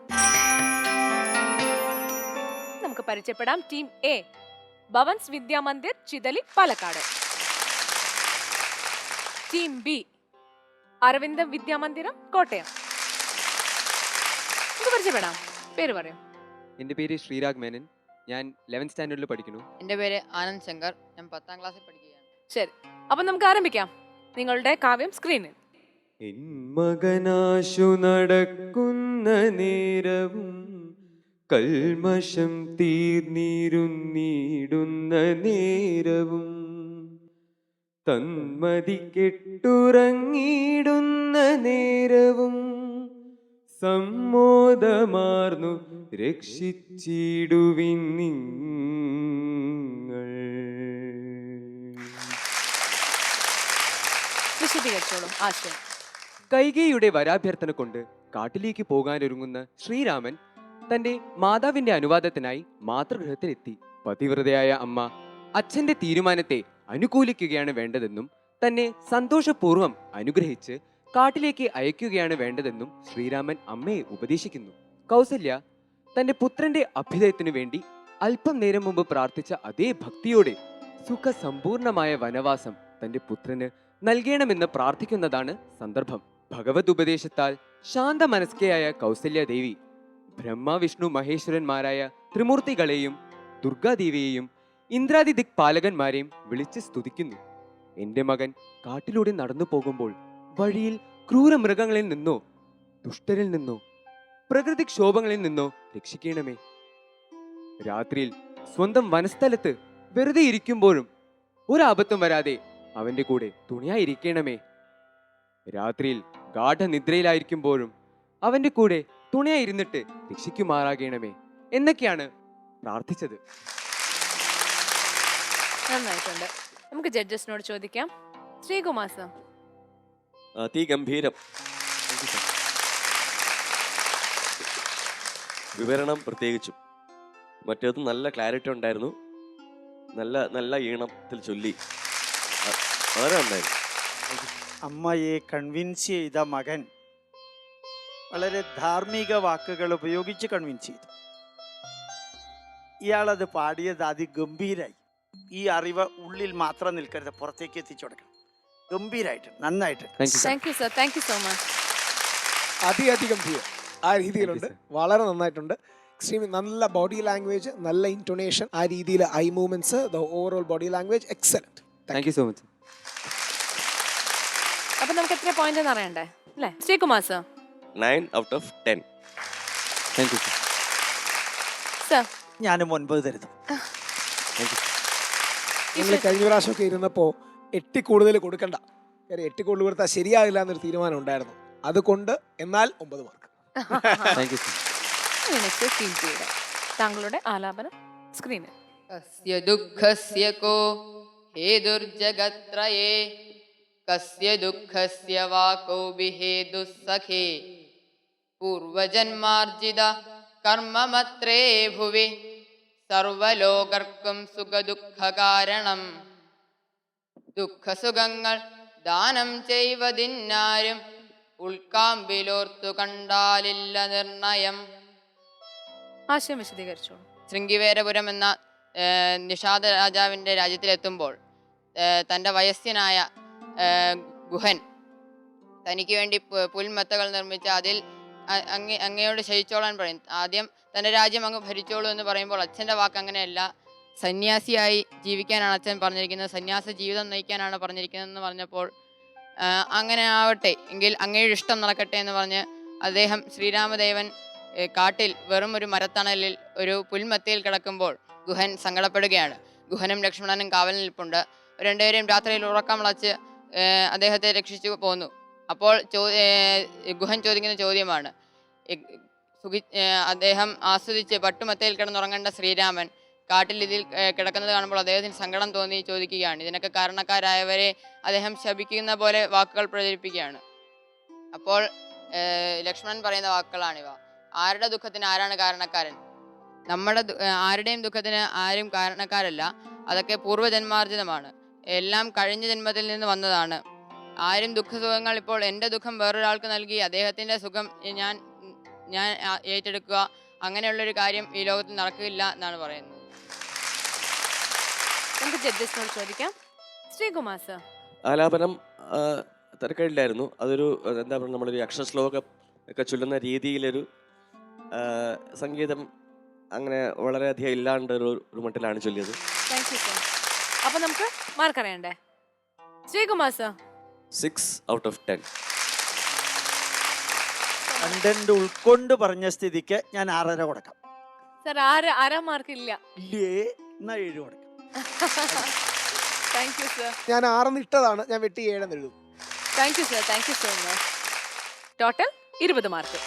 നമുക്ക് പരിചയപ്പെടാം. Team A Bhavans Vidyamandir Chithali Palakkad. Team B Aravindam Vidyamandiram Kottayam. നമുക്ക് പരിചയപ്പെടാം. പേര് പറയൂ. എൻ്റെ പേര് ശ്രീരാഗ് മേനൻ. ഞാൻ 11th സ്റ്റാൻഡേർഡിൽ പഠിക്കുന്നു. എൻ്റെ പേര് ആനന്ദ് ശങ്കർ. ഞാൻ 10ാം ക്ലാസ്സിൽ പഠിക്കുകയാണ്. ശരി, അപ്പൊ നമുക്ക് ആരംഭിക്കാം. നിങ്ങളുടെ കാവ്യം സ്ക്രീനിൽ. എൻ മകനാശു നടക്കുന്ന നേരവും കൽമഷം തീർന്നിരുന്നിടുന്ന നേരവും തന്മതി കെട്ടുറങ്ങിയിടുന്ന നേരവും സമ്മോദമാർന്നു രക്ഷിച്ചിടുവിൻ നിങ്ങൾ. വിശദീകരിച്ചോളൂ ആശയം. കൈകേയിയുടെ വരാഭ്യർത്ഥന കൊണ്ട് കാട്ടിലേക്ക് പോകാനൊരുങ്ങുന്ന ശ്രീരാമൻ തന്റെ മാതാവിന്റെ അനുവാദത്തിനായി മാതൃഗൃഹത്തിലെത്തി. പതിവ്രതയായ അമ്മ അച്ഛന്റെ തീരുമാനത്തെ അനുകൂലിക്കുകയാണ് വേണ്ടതെന്നും തന്നെ സന്തോഷപൂർവ്വം അനുഗ്രഹിച്ച് കാട്ടിലേക്ക് അയക്കുകയാണ് വേണ്ടതെന്നും ശ്രീരാമൻ അമ്മയെ ഉപദേശിക്കുന്നു. കൗസല്യ തന്റെ പുത്രന്റെ അഭ്യുദയത്തിനു വേണ്ടി അല്പം നേരം മുമ്പ് പ്രാർത്ഥിച്ച അതേ ഭക്തിയോടെ സുഖസമ്പൂർണമായ വനവാസം തന്റെ പുത്രന് നൽകണമെന്ന് പ്രാർത്ഥിക്കുന്നതാണ് സന്ദർഭം. ഭഗവത് ഉപദേശത്താൽ ശാന്തമനസ്കയായ കൗസല്യാദേവി ബ്രഹ്മ വിഷ്ണു മഹേശ്വരന്മാരായ ത്രിമൂർത്തികളെയും ദുർഗാദേവിയെയും ഇന്ദ്രാദി ദിക്പാലകന്മാരെയും വിളിച്ച് സ്തുതിക്കുന്നു. എന്റെ മകൻ കാട്ടിലൂടെ നടന്നു പോകുമ്പോൾ വഴിയിൽ ക്രൂരമൃഗങ്ങളിൽ നിന്നോ ദുഷ്ടരിൽ നിന്നോ പ്രകൃതിക്ഷോഭങ്ങളിൽ നിന്നോ രക്ഷിക്കണമേ. രാത്രിയിൽ സ്വന്തം വനസ്ഥലത്ത് വെറുതെ ഇരിക്കുമ്പോഴും ഒരാപത്തും വരാതെ അവന്റെ കൂടെ തുണയായിരിക്കണമേ. രാത്രിയിൽ ഗാഠനിദ്രയിലായിരിക്കുമ്പോഴും അവന്റെ കൂടെ തുണയായിരുന്നിട്ട് രക്ഷിക്കുമാറാകണമേ എന്നൊക്കെയാണ് പ്രാർത്ഥിച്ചത്. നന്നായിട്ടുണ്ട്. നമുക്ക് ജഡ്ജസിനോട് ചോദിക്കാം. ശ്രീകുമാർ സർ. അതിഗംഭീരം. വിവരണം പ്രത്യേകിച്ചും മറ്റേത് നല്ല ക്ലാരിറ്റി ഉണ്ടായിരുന്നു. നല്ല നല്ല ഈണത്തിൽ ചൊല്ലി വളരെ നന്നായിരുന്നു. അമ്മയെ കൺവിൻസ് ചെയ്ത മകൻ വളരെ ധാർമ്മിക വാക്കുകൾ ഉപയോഗിച്ച് കൺവിൻസ് ചെയ്തു. ഇയാളത് പാടിയത് അതിഗംഭീരായി. ഈ അറിവ് ഉള്ളിൽ മാത്രം നിൽക്കരുത്, പുറത്തേക്ക് എത്തിച്ചു കൊടുക്കണം. ഗംഭീരായിട്ട്, നന്നായിട്ട്. Thank you sir, thank you so much. അതിഗംഭീരം ആ രീതിയിലുണ്ട്. വളരെ നന്നായിട്ടുണ്ട്. എക്സ്ട്രീംലി നല്ല ബോഡി ലാംഗ്വേജ്, നല്ല ഇൻറ്റൊണേഷൻ, ആ രീതിയിൽ I movements, the overall body language excellent. Thank you so much. അപ്പൊ നമുക്ക് എത്ര പോയിന്റ് എന്ന് അറിയണ്ടേ അല്ലേ Sreekumar sir? 9 out of 10. Thank you sir. ഞാനും 9 തരുന്നു. നിങ്ങൾ കഴിഞ്ഞ പ്രാവശ്യമൊക്കെ ഇരുന്നപ്പോൾ 8 കൂടുതൽ കൊടുക്കണ്ട. കാര്യം 8 കൂടുതൽ കൊടുത്താൽ ശരിയാകില്ല എന്നൊരു തീരുമാനം ഉണ്ടായിരുന്നു. അതുകൊണ്ട് എന്നാൽ 9 mark. Thank U. Next team പിയുടെ താങ്കളുടെ ആലാപനം സ്ക്രീനിൽ. കസ്യ ദുഃഖസ്യ കോ ഹേതുർജഗത്രയേ കസ്യ ദുഃഖസ്യ വാ കോപി ഹേതുസ്സഖേ പൂർവജന്മാർജിത കർമ്മമത്രേ ഭുവി സർവലോകർക്കും സുഖദുഃഖകാരണം ദുഃഖസുഖങ്ങൾ ദാനം ചെയ്വതിന്നാരും ഉൾക്കാമ്പിലോർത്തു കണ്ടാലില്ല നിർണയം. ആശയം വിശദീകരിച്ചോളൂ. ശൃംഗിവേരപുരം എന്ന നിഷാദ രാജാവിൻ്റെ രാജ്യത്തിലെത്തുമ്പോൾ തൻ്റെ വയസ്യനായ ഗുഹൻ തനിക്ക് വേണ്ടി പുൽമെത്തകൾ നിർമ്മിച്ച് അതിൽ അങ്ങയോട് ശയിച്ചോളാൻ പറയും. ആദ്യം തൻ്റെ രാജ്യം അങ്ങ് ഭരിച്ചോളൂ എന്ന് പറയുമ്പോൾ അച്ഛൻ്റെ വാക്ക് അങ്ങനെയല്ല, സന്യാസിയായി ജീവിക്കാനാണ് അച്ഛൻ പറഞ്ഞിരിക്കുന്നത്, സന്യാസ ജീവിതം നയിക്കാനാണ് പറഞ്ഞിരിക്കുന്നതെന്ന് പറഞ്ഞപ്പോൾ അങ്ങനെ ആവട്ടെ എങ്കിൽ അങ്ങയുടെ ഇഷ്ടം നടക്കട്ടെ എന്ന് പറഞ്ഞ് അദ്ദേഹം ശ്രീരാമദേവൻ കാട്ടിൽ വെറും ഒരു മരത്തണലിൽ ഒരു പുൽമത്തയിൽ കിടക്കുമ്പോൾ ഗുഹൻ സങ്കടപ്പെടുകയാണ്. ഗുഹനും ലക്ഷ്മണനും കാവൽ നിൽപ്പുണ്ട്. രണ്ടുപേരെയും രാത്രിയിൽ ഉറക്കം വിളച്ച് അദ്ദേഹത്തെ രക്ഷിച്ചു പോന്നു. അപ്പോൾ ഗുഹൻ ചോദിക്കുന്ന ചോദ്യമാണ്, അദ്ദേഹം ആസ്വദിച്ച് പട്ടുമത്തയിൽ കിടന്നുറങ്ങേണ്ട ശ്രീരാമൻ കാട്ടിൽ ഇതിൽ കിടക്കുന്നത് കാണുമ്പോൾ അദ്ദേഹത്തിന് സങ്കടം തോന്നി ചോദിക്കുകയാണ്. ഇതിനൊക്കെ കാരണക്കാരായവരെ അദ്ദേഹം ശപിക്കുന്ന പോലെ വാക്കുകൾ പ്രചരിപ്പിക്കുകയാണ്. അപ്പോൾ ലക്ഷ്മണൻ പറയുന്ന വാക്കുകളാണിവ. ആരുടെ ദുഃഖത്തിന് ആരാണ് കാരണക്കാരൻ? നമ്മുടെ ആരുടെയും ദുഃഖത്തിന് ആരും കാരണക്കാരല്ല. അതൊക്കെ പൂർവ്വജന്മാർജിതമാണ്. എല്ലാം കഴിഞ്ഞ ജന്മത്തിൽ നിന്ന് വന്നതാണ്. ആരും ദുഃഖസുഖങ്ങൾ ഇപ്പോൾ എൻ്റെ ദുഃഖം വേറൊരാൾക്ക് നൽകി അദ്ദേഹത്തിൻ്റെ സുഖം ഞാൻ ഏറ്റെടുക്കുക, അങ്ങനെയുള്ളൊരു കാര്യം ഈ ലോകത്തിൽ നടക്കില്ല എന്നാണ് പറയുന്നത്. നമുക്ക് ജഡ്ജസിനോട് ചോദിക്കാം. ശ്രീകുമാർ സർ. ആലാപനം തിരക്കില്ലായിരുന്നു. അതൊരു എന്താ പറയുക, നമ്മളൊരു അക്ഷരശ്ലോകം ഒക്കെ ചൊല്ലുന്ന രീതിയിലൊരു സംഗീതം അങ്ങനെ വളരെയധികം ഇല്ലാണ്ട് ഒരു മട്ടിലാണ് ചൊല്ലിയത്. Thank you sir. അപ്പൊ നമുക്ക് മാർക്ക് അറിയണ്ടേ? Sreekumar sir. 6 out of 10. Content ഉൾക്കൊണ്ട് പറഞ്ഞ സ്ഥിതിക്ക് ഞാൻ 6.5 കൊടുക്കാം. സർ ആരാ മാർക്ക് ഇല്ല? ഇല്ലേ, എന്നാ 7 കൊടുക്കാം. Thank you sir. ഞാൻ 6 ഇട്ടതാണ്, ഞാൻ വെട്ടി 7 എഴുതും. Thank you sir. Thank you so much. Total 20 mark.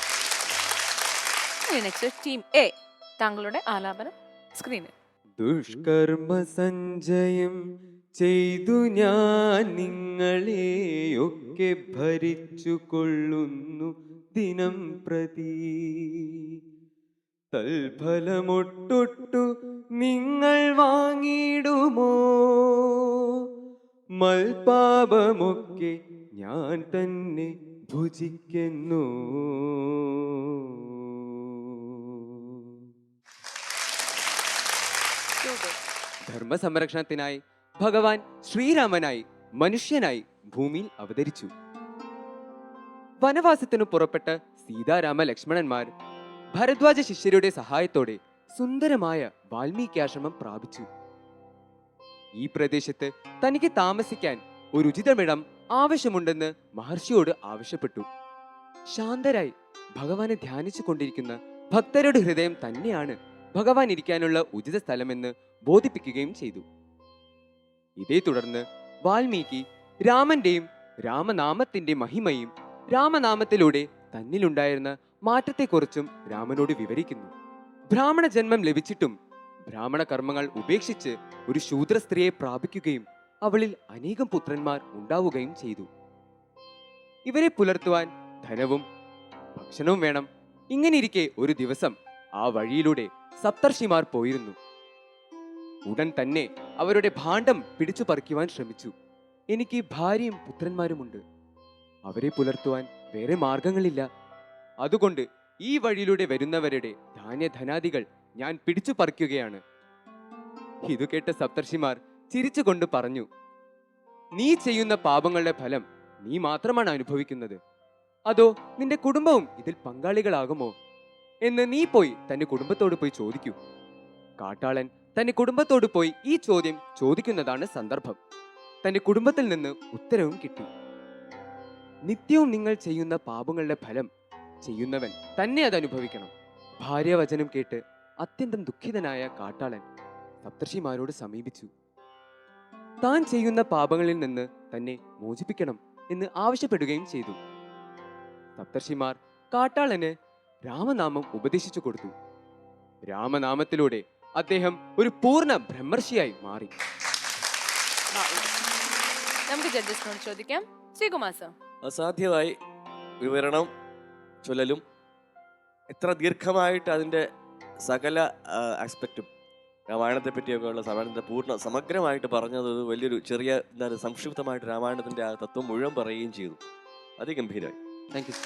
Next team A, താങ്കളുടെ ആലാപനം സ്ക്രീനിൽ. ദുഷ്കർമ്മ സഞ്ചയം ചെയ്തു ഞാൻ നിങ്ങളെയൊക്കെ ഭരിച്ചു കൊള്ളുന്നു ദിനം പ്രതി. തൽഫലമൊട്ടൊട്ടു നിങ്ങൾ വാങ്ങിടുമോ? മൽപാപമൊക്കെ ഞാൻ തന്നെ ഭുജിക്കുന്നു. ധർമ്മസംരക്ഷണത്തിനായി ഭഗവാൻ ശ്രീരാമനായി മനുഷ്യനായി ഭൂമിയിൽ അവതരിച്ചു. വനവാസത്തിനു പുറപ്പെട്ട സീതാരാമ ലക്ഷ്മണന്മാർ ഭരദ്വാജ ശിഷ്യരുടെ സഹായത്തോടെ സുന്ദരമായ വാൽമീകാശ്രമം പ്രാപിച്ചു. ഈ പ്രദേശത്ത് തനിക്ക് താമസിക്കാൻ ഒരു ഉചിതമിടം ആവശ്യമുണ്ടെന്ന് മഹർഷിയോട് ആവശ്യപ്പെട്ടു. ശാന്തരായി ഭഗവാനെ ധ്യാനിച്ചു കൊണ്ടിരിക്കുന്ന ഭക്തരുടെ ഹൃദയം തന്നെയാണ് ഭഗവാൻ ഇരിക്കാനുള്ള ഉചിത സ്ഥലമെന്ന് ബോധിപ്പിക്കുകയും ചെയ്തു. ഇതേ തുടർന്ന് വാൽമീകി രാമന്റെയും രാമനാമത്തിന്റെ മഹിമയും രാമനാമത്തിലൂടെ തന്നിലുണ്ടായിരുന്ന മാറ്റത്തെക്കുറിച്ചും രാമനോട് വിവരിക്കുന്നു. ബ്രാഹ്മണ ജന്മം ലഭിച്ചിട്ടും ബ്രാഹ്മണ കർമ്മങ്ങൾ ഉപേക്ഷിച്ച് ഒരു ശൂദ്ര സ്ത്രീയെ പ്രാപിക്കുകയും അവളിൽ അനേകം പുത്രന്മാർ ഉണ്ടാവുകയും ചെയ്തു. ഇവരെ പുലർത്തുവാൻ ധനവും ഭക്ഷണവും വേണം. ഇങ്ങനെയിരിക്കെ ഒരു ദിവസം ആ വഴിയിലൂടെ സപ്തർഷിമാർ പോയിരുന്നു. ഉടൻ തന്നെ അവരുടെ ഭാണ്ഡം പിടിച്ചു പറിക്കുവാൻ ശ്രമിച്ചു. എനിക്ക് ഭാര്യയും പുത്രന്മാരുമുണ്ട്, അവരെ പുലർത്തുവാൻ വേറെ മാർഗങ്ങളില്ല. അതുകൊണ്ട് ഈ വഴിയിലൂടെ വരുന്നവരുടെ ധാന്യധനാദികൾ ഞാൻ പിടിച്ചു പറിക്കുകയാണ്. ഇതു കേട്ട സപ്തർഷിമാർ ചിരിച്ചുകൊണ്ട് പറഞ്ഞു, നീ ചെയ്യുന്ന പാപങ്ങളുടെ ഫലം നീ മാത്രമാണ് അനുഭവിക്കുന്നത്, അതോ നിന്റെ കുടുംബവും ഇതിൽ പങ്കാളികളാകുമോ എന്ന് നീ പോയി തന്റെ കുടുംബത്തോട് പോയി ചോദിക്കൂ. കാട്ടാളൻ തന്റെ കുടുംബത്തോട് പോയി ഈ ചോദ്യം ചോദിക്കുന്നതാണ് സന്ദർഭം. തന്റെ കുടുംബത്തിൽ നിന്ന് ഉത്തരവും കിട്ടി. നിത്യവും നിങ്ങൾ ചെയ്യുന്ന പാപങ്ങളുടെ ഫലം ചെയ്യുന്നവൻ തന്നെ അത് അനുഭവിക്കണം. ഭാര്യവചനം കേട്ട് അത്യന്തം ദുഃഖിതനായ കാട്ടാളൻ സപ്തർഷിമാരോട് സമീപിച്ചു. താൻ ചെയ്യുന്ന പാപങ്ങളിൽ നിന്ന് തന്നെ മോചിപ്പിക്കണം എന്ന് ആവശ്യപ്പെടുകയും ചെയ്തു. സപ്തർഷിമാർ കാട്ടാളന് രാമനാമം ഉപദേശിച്ചു കൊടുത്തു. രാമനാമത്തിലൂടെ അദ്ദേഹം ഒരു പൂർണ്ണ ബ്രഹ്മർഷിയായി മാറി. നമുക്ക് ജഡ്ജസിനോട് ചോദിക്കാം. ശ്രീകുമാർ സർ. അസാധ്യമായി വിവരണം ചൊല്ലലും എത്ര ദീർഘമായിട്ട് അതിൻ്റെ സകല ആസ്പെക്റ്റും രാമായണത്തെ പറ്റിയൊക്കെ ഉള്ള രാമായണത്തെ പൂർണ്ണ സമഗ്രമായിട്ട് പറഞ്ഞത് വലിയൊരു ചെറിയ എന്താണ് സംക്ഷിപ്തമായിട്ട് രാമായണത്തിൻ്റെ ആ തത്വം മുഴുവൻ പറയുകയും ചെയ്തു. അതിഗംഭീരമായി. Thank you.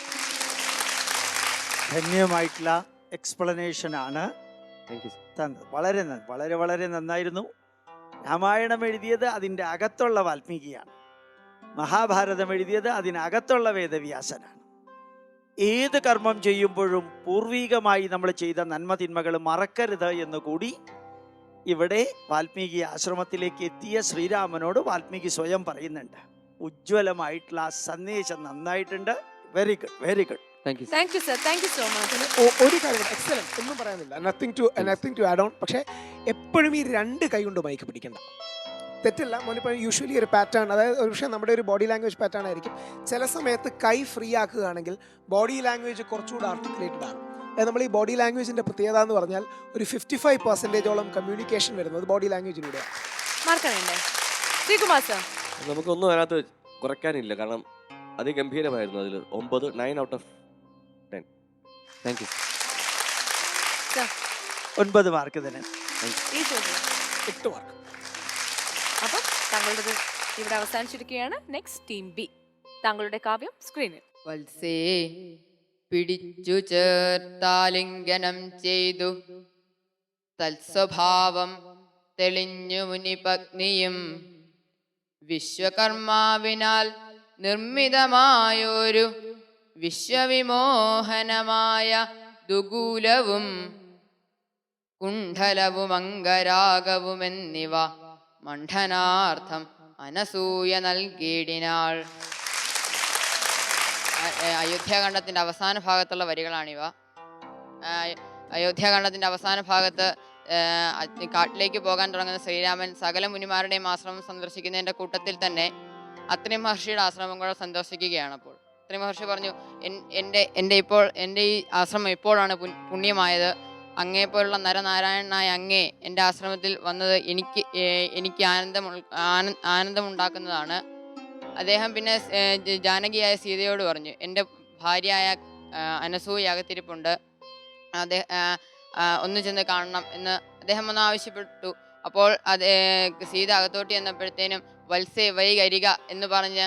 ധന്യമായിട്ടുള്ള എക്സ്പ്ലനേഷനാണ് താങ്ക് യു. തന്നത്. വളരെ വളരെ വളരെ നന്നായിരുന്നു. രാമായണം എഴുതിയത് അതിൻ്റെ അകത്തുള്ള വാൽമീകിയാണ്. മഹാഭാരതം എഴുതിയത് അതിനകത്തുള്ള വേദവ്യാസനാണ്. ഏത് കർമ്മം ചെയ്യുമ്പോഴും പൂർവികമായി നമ്മൾ ചെയ്ത നന്മ തിന്മകൾ മറക്കരുത് എന്ന് കൂടി ഇവിടെ വാൽമീകി ആശ്രമത്തിലേക്ക് എത്തിയ ശ്രീരാമനോട് വാൽമീകി സ്വയം പറയുന്നുണ്ട്. ഉജ്ജ്വലമായിട്ടുള്ള ആ സന്ദേശം നന്നായിട്ടുണ്ട്. Very good, very good. Thank you. Thank you sir. Thank you so much. ഒരു കാര്യം എക്സലന്റ്, ഒന്നും പറയാനില്ല. Nothing to add on. പക്ഷേ എപ്പോഴും ഈ രണ്ട് കൈ കൊണ്ട് മൈക്ക് പിടിക്കണ്ട. തെറ്റില്ല മോനിപ്പോൾ യൂഷ്വലി ഒരു പാറ്റേൺ, അതായത് ഒരു പക്ഷേ നമ്മുടെ ഒരു ബോഡി ലാംഗ്വേജ് പാറ്റേൺ ആയിരിക്കും. ചില സമയത്ത് കൈ ഫ്രീ ആക്കുകയാണെങ്കിൽ ബോഡി ലാംഗ്വേജ് കുറച്ചുകൂടെ ആർട്ടിക്കുലേറ്റഡ് ആണ്. അതായത് നമ്മൾ ഈ ബോഡി ലാംഗ്വേജിൻ്റെ പ്രത്യേകത എന്ന് പറഞ്ഞാൽ ഒരു 55% കമ്മ്യൂണിക്കേഷൻ വരുന്നത് ബോഡി ലാംഗ്വേജിലൂടെയാണ്. മാർക്കണ്ടേ ശ്രീകുമാർ സർ. നമുക്കൊന്നും അതിനകത്ത് കുറയ്ക്കാനില്ല. കാരണം അതിഗംഭീരമായിരുന്നു. അതിൽ 9 out of 10. Thank U. 9 mark തന്നെ. ഈ ചോദ്യം 8 മാർക്ക്. അപ്പം താങ്കളുടെ ഇവിടെ അവസാനിച്ചിരിക്കുകയാണ്. Next team B. താങ്കളുടെ കാവ്യം സ്ക്രീനിൽ. വത്സേ പിടിച്ചു ചേർത്താലിംഗനം ചെയ്തു തത്സ്വഭാവം തെളിഞ്ഞു മുനിപത്നിയും വിശ്വകർമാവിനാൽ നിർമ്മിതമായൊരു വിശ്വവിമോഹനമായ ദുകൂലവും കുണ്ഡലവും അംഗരാഗവുമെന്നിവ മണ്ഡനാർത്ഥം അനസൂയ നൽകിയിടിനാൾ. അയോധ്യാകാണ്ഡത്തിൻ്റെ അവസാന ഭാഗത്തുള്ള വരികളാണിവ. അയോധ്യാകാണ്ഡത്തിൻ്റെ അവസാന ഭാഗത്ത് കാട്ടിലേക്ക് പോകാൻ തുടങ്ങുന്ന ശ്രീരാമൻ സകല മുനിമാരുടെയും ആശ്രമം സന്ദർശിക്കുന്നതിൻ്റെ കൂട്ടത്തിൽ തന്നെ അത്രി മഹർഷിയുടെ ആശ്രമം കൂടെ സന്ദർശിക്കുകയാണ്. അപ്പോൾ അത്രി മഹർഷി പറഞ്ഞു, എൻ്റെ ഈ ആശ്രമം ഇപ്പോഴാണ് പുണ്യമായത്. അങ്ങേപ്പോലുള്ള നരനാരായണനായ അങ്ങേ എൻ്റെ ആശ്രമത്തിൽ വന്നത് എനിക്ക് ആനന്ദമുണ്ടാക്കുന്നതാണ്. അദ്ദേഹം പിന്നെ ജാനകിയായ സീതയോട് പറഞ്ഞു, എൻ്റെ ഭാര്യയായ അനസൂയ അകത്തിരിപ്പുണ്ട്, ഒന്ന് ചെന്ന് കാണണം എന്ന് അദ്ദേഹം ഒന്ന് ആവശ്യപ്പെട്ടു. അപ്പോൾ സീത അകത്തോട്ട് ചെന്നപ്പോഴത്തേനും വത്സേ വൈകരിക എന്ന് പറഞ്ഞ്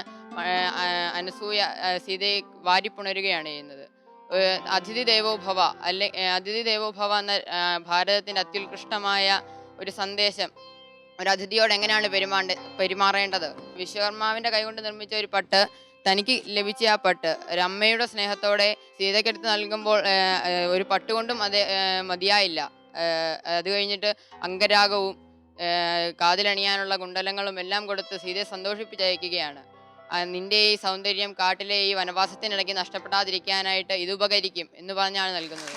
അനസൂയ സീതയെ വാരിപ്പുണരുകയാണ് ചെയ്യുന്നത്. അതിഥി ദേവോഭവ അതിഥി ദേവോഭവ എന്ന ഭാരതത്തിൻ്റെ അത്യുത്കൃഷ്ടമായ ഒരു സന്ദേശം ഒരു അതിഥിയോട് എങ്ങനെയാണ് പെരുമാറേണ്ടത്. വിശ്വകർമാവിൻ്റെ കൈകൊണ്ട് നിർമ്മിച്ച ഒരു പട്ട്, തനിക്ക് ലഭിച്ച ആ പട്ട് ഒരമ്മയുടെ സ്നേഹത്തോടെ സീതയ്ക്കെടുത്ത് നൽകുമ്പോൾ ഒരു പട്ടുകൊണ്ടും അത് മതിയായില്ല. അത് കഴിഞ്ഞിട്ട് അംഗരാഗവും കാതിലണിയാനുള്ള കുണ്ടലങ്ങളും എല്ലാം കൊടുത്ത് സീതയെ സന്തോഷിപ്പിച്ചയക്കുകയാണ്. നിന്റെ ഈ സൗന്ദര്യം കാട്ടിലെ ഈ വനവാസത്തിനിടയ്ക്ക് നഷ്ടപ്പെടാതിരിക്കാനായിട്ട് ഇത് ഉപകരിക്കും എന്ന് പറഞ്ഞാണ് നൽകുന്നത്.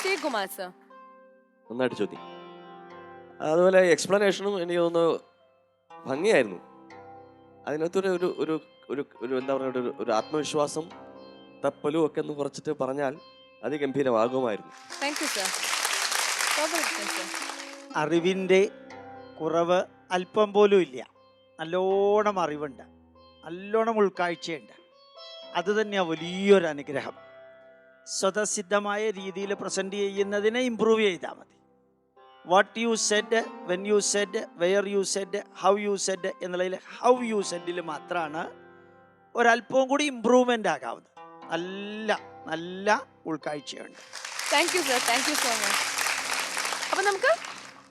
ശ്രീകുമാർ സർ. നന്നായിട്ട് ചോദ്യം. അതുപോലെ എക്സ്പ്ലനേഷനും എനിക്ക് തോന്നുന്നു ഭംഗിയായിരുന്നു. അതിനകത്തൊരു ഒരു ഒരു ഒരു ഒരു എന്താ പറയുക, ഒരു ആത്മവിശ്വാസം തപ്പലും ഒക്കെ ഒന്ന് കുറച്ചിട്ട് പറഞ്ഞാൽ അതിഗംഭീരമാകുമായിരുന്നു. അറിവിൻ്റെ കുറവ് അല്പം പോലും ഇല്ല. നല്ലോണം അറിവുണ്ട്, നല്ലോണം ഉൾക്കാഴ്ചയുണ്ട്. അത് തന്നെയാണ് വലിയൊരു അനുഗ്രഹം. സ്വതസിദ്ധമായ രീതിയിൽ പ്രസൻറ്റ് ചെയ്യുന്നതിനെ ഇമ്പ്രൂവ് ചെയ്താൽ മതി. What you said, when you said, where you said, how you said എന്നുള്ളതിൽ ഹൗ യു സെഡിൽ മാത്രമാണ് ഒരല്പവും കൂടി ഇമ്പ്രൂവ്മെൻ്റ് ആകാവുന്നത്. നല്ല നല്ല ഉൾക്കാഴ്ചയുണ്ട്. Thank you sir. Thank you so much. അപ്പം നമുക്ക്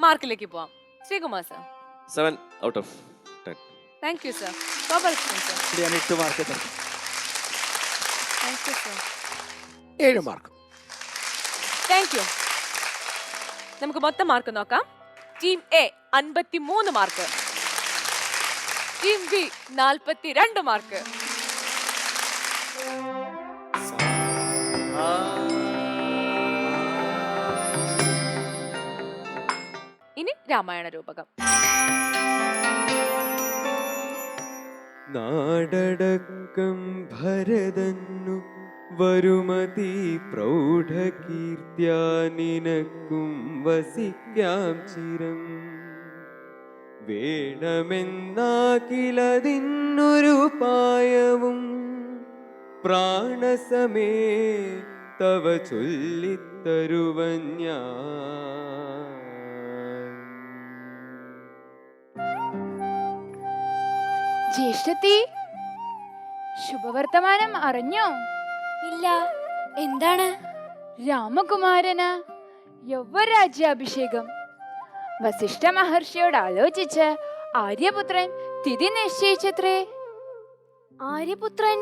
മാർക്കിലേക്ക് പോവാം. Sreekumar sir. 7 out of 10. Thank you sir. ഞാൻ 8 മാർക്ക് തരും. Thank you sir. 7 mark. Thank you. നമുക്ക് മൊത്തം മാർക്ക് നോക്കാം. Team A 53 mark, team B 42 mark. ഇനി രാമായണ രൂപകം. നാടടക്കം ഭരതന്നു വരുമതി പ്രൗഢകീർത്തിയാ നിനക്കും വസിക്കാം ചിരം. വേണമെന്നാകിലതിന്നൊരു പായവും പ്രാണസമേ തവ ചൊല്ലിത്തരുവൻ ഞാൻ. ജ്യേഷ്ഠത്തി, ശുഭവർത്തമാനം അറിഞ്ഞോ? ഇല്ല, എന്താണ്? രാമകുമാരന് യൗവരാജ്യാഭിഷേകം. വസിഷ്ഠ മഹർഷിയോട് ആലോചിച്ച് ആര്യപുത്രൻ തിഥി നിശ്ചയിച്ചത്രേ. ആര്യപുത്രൻ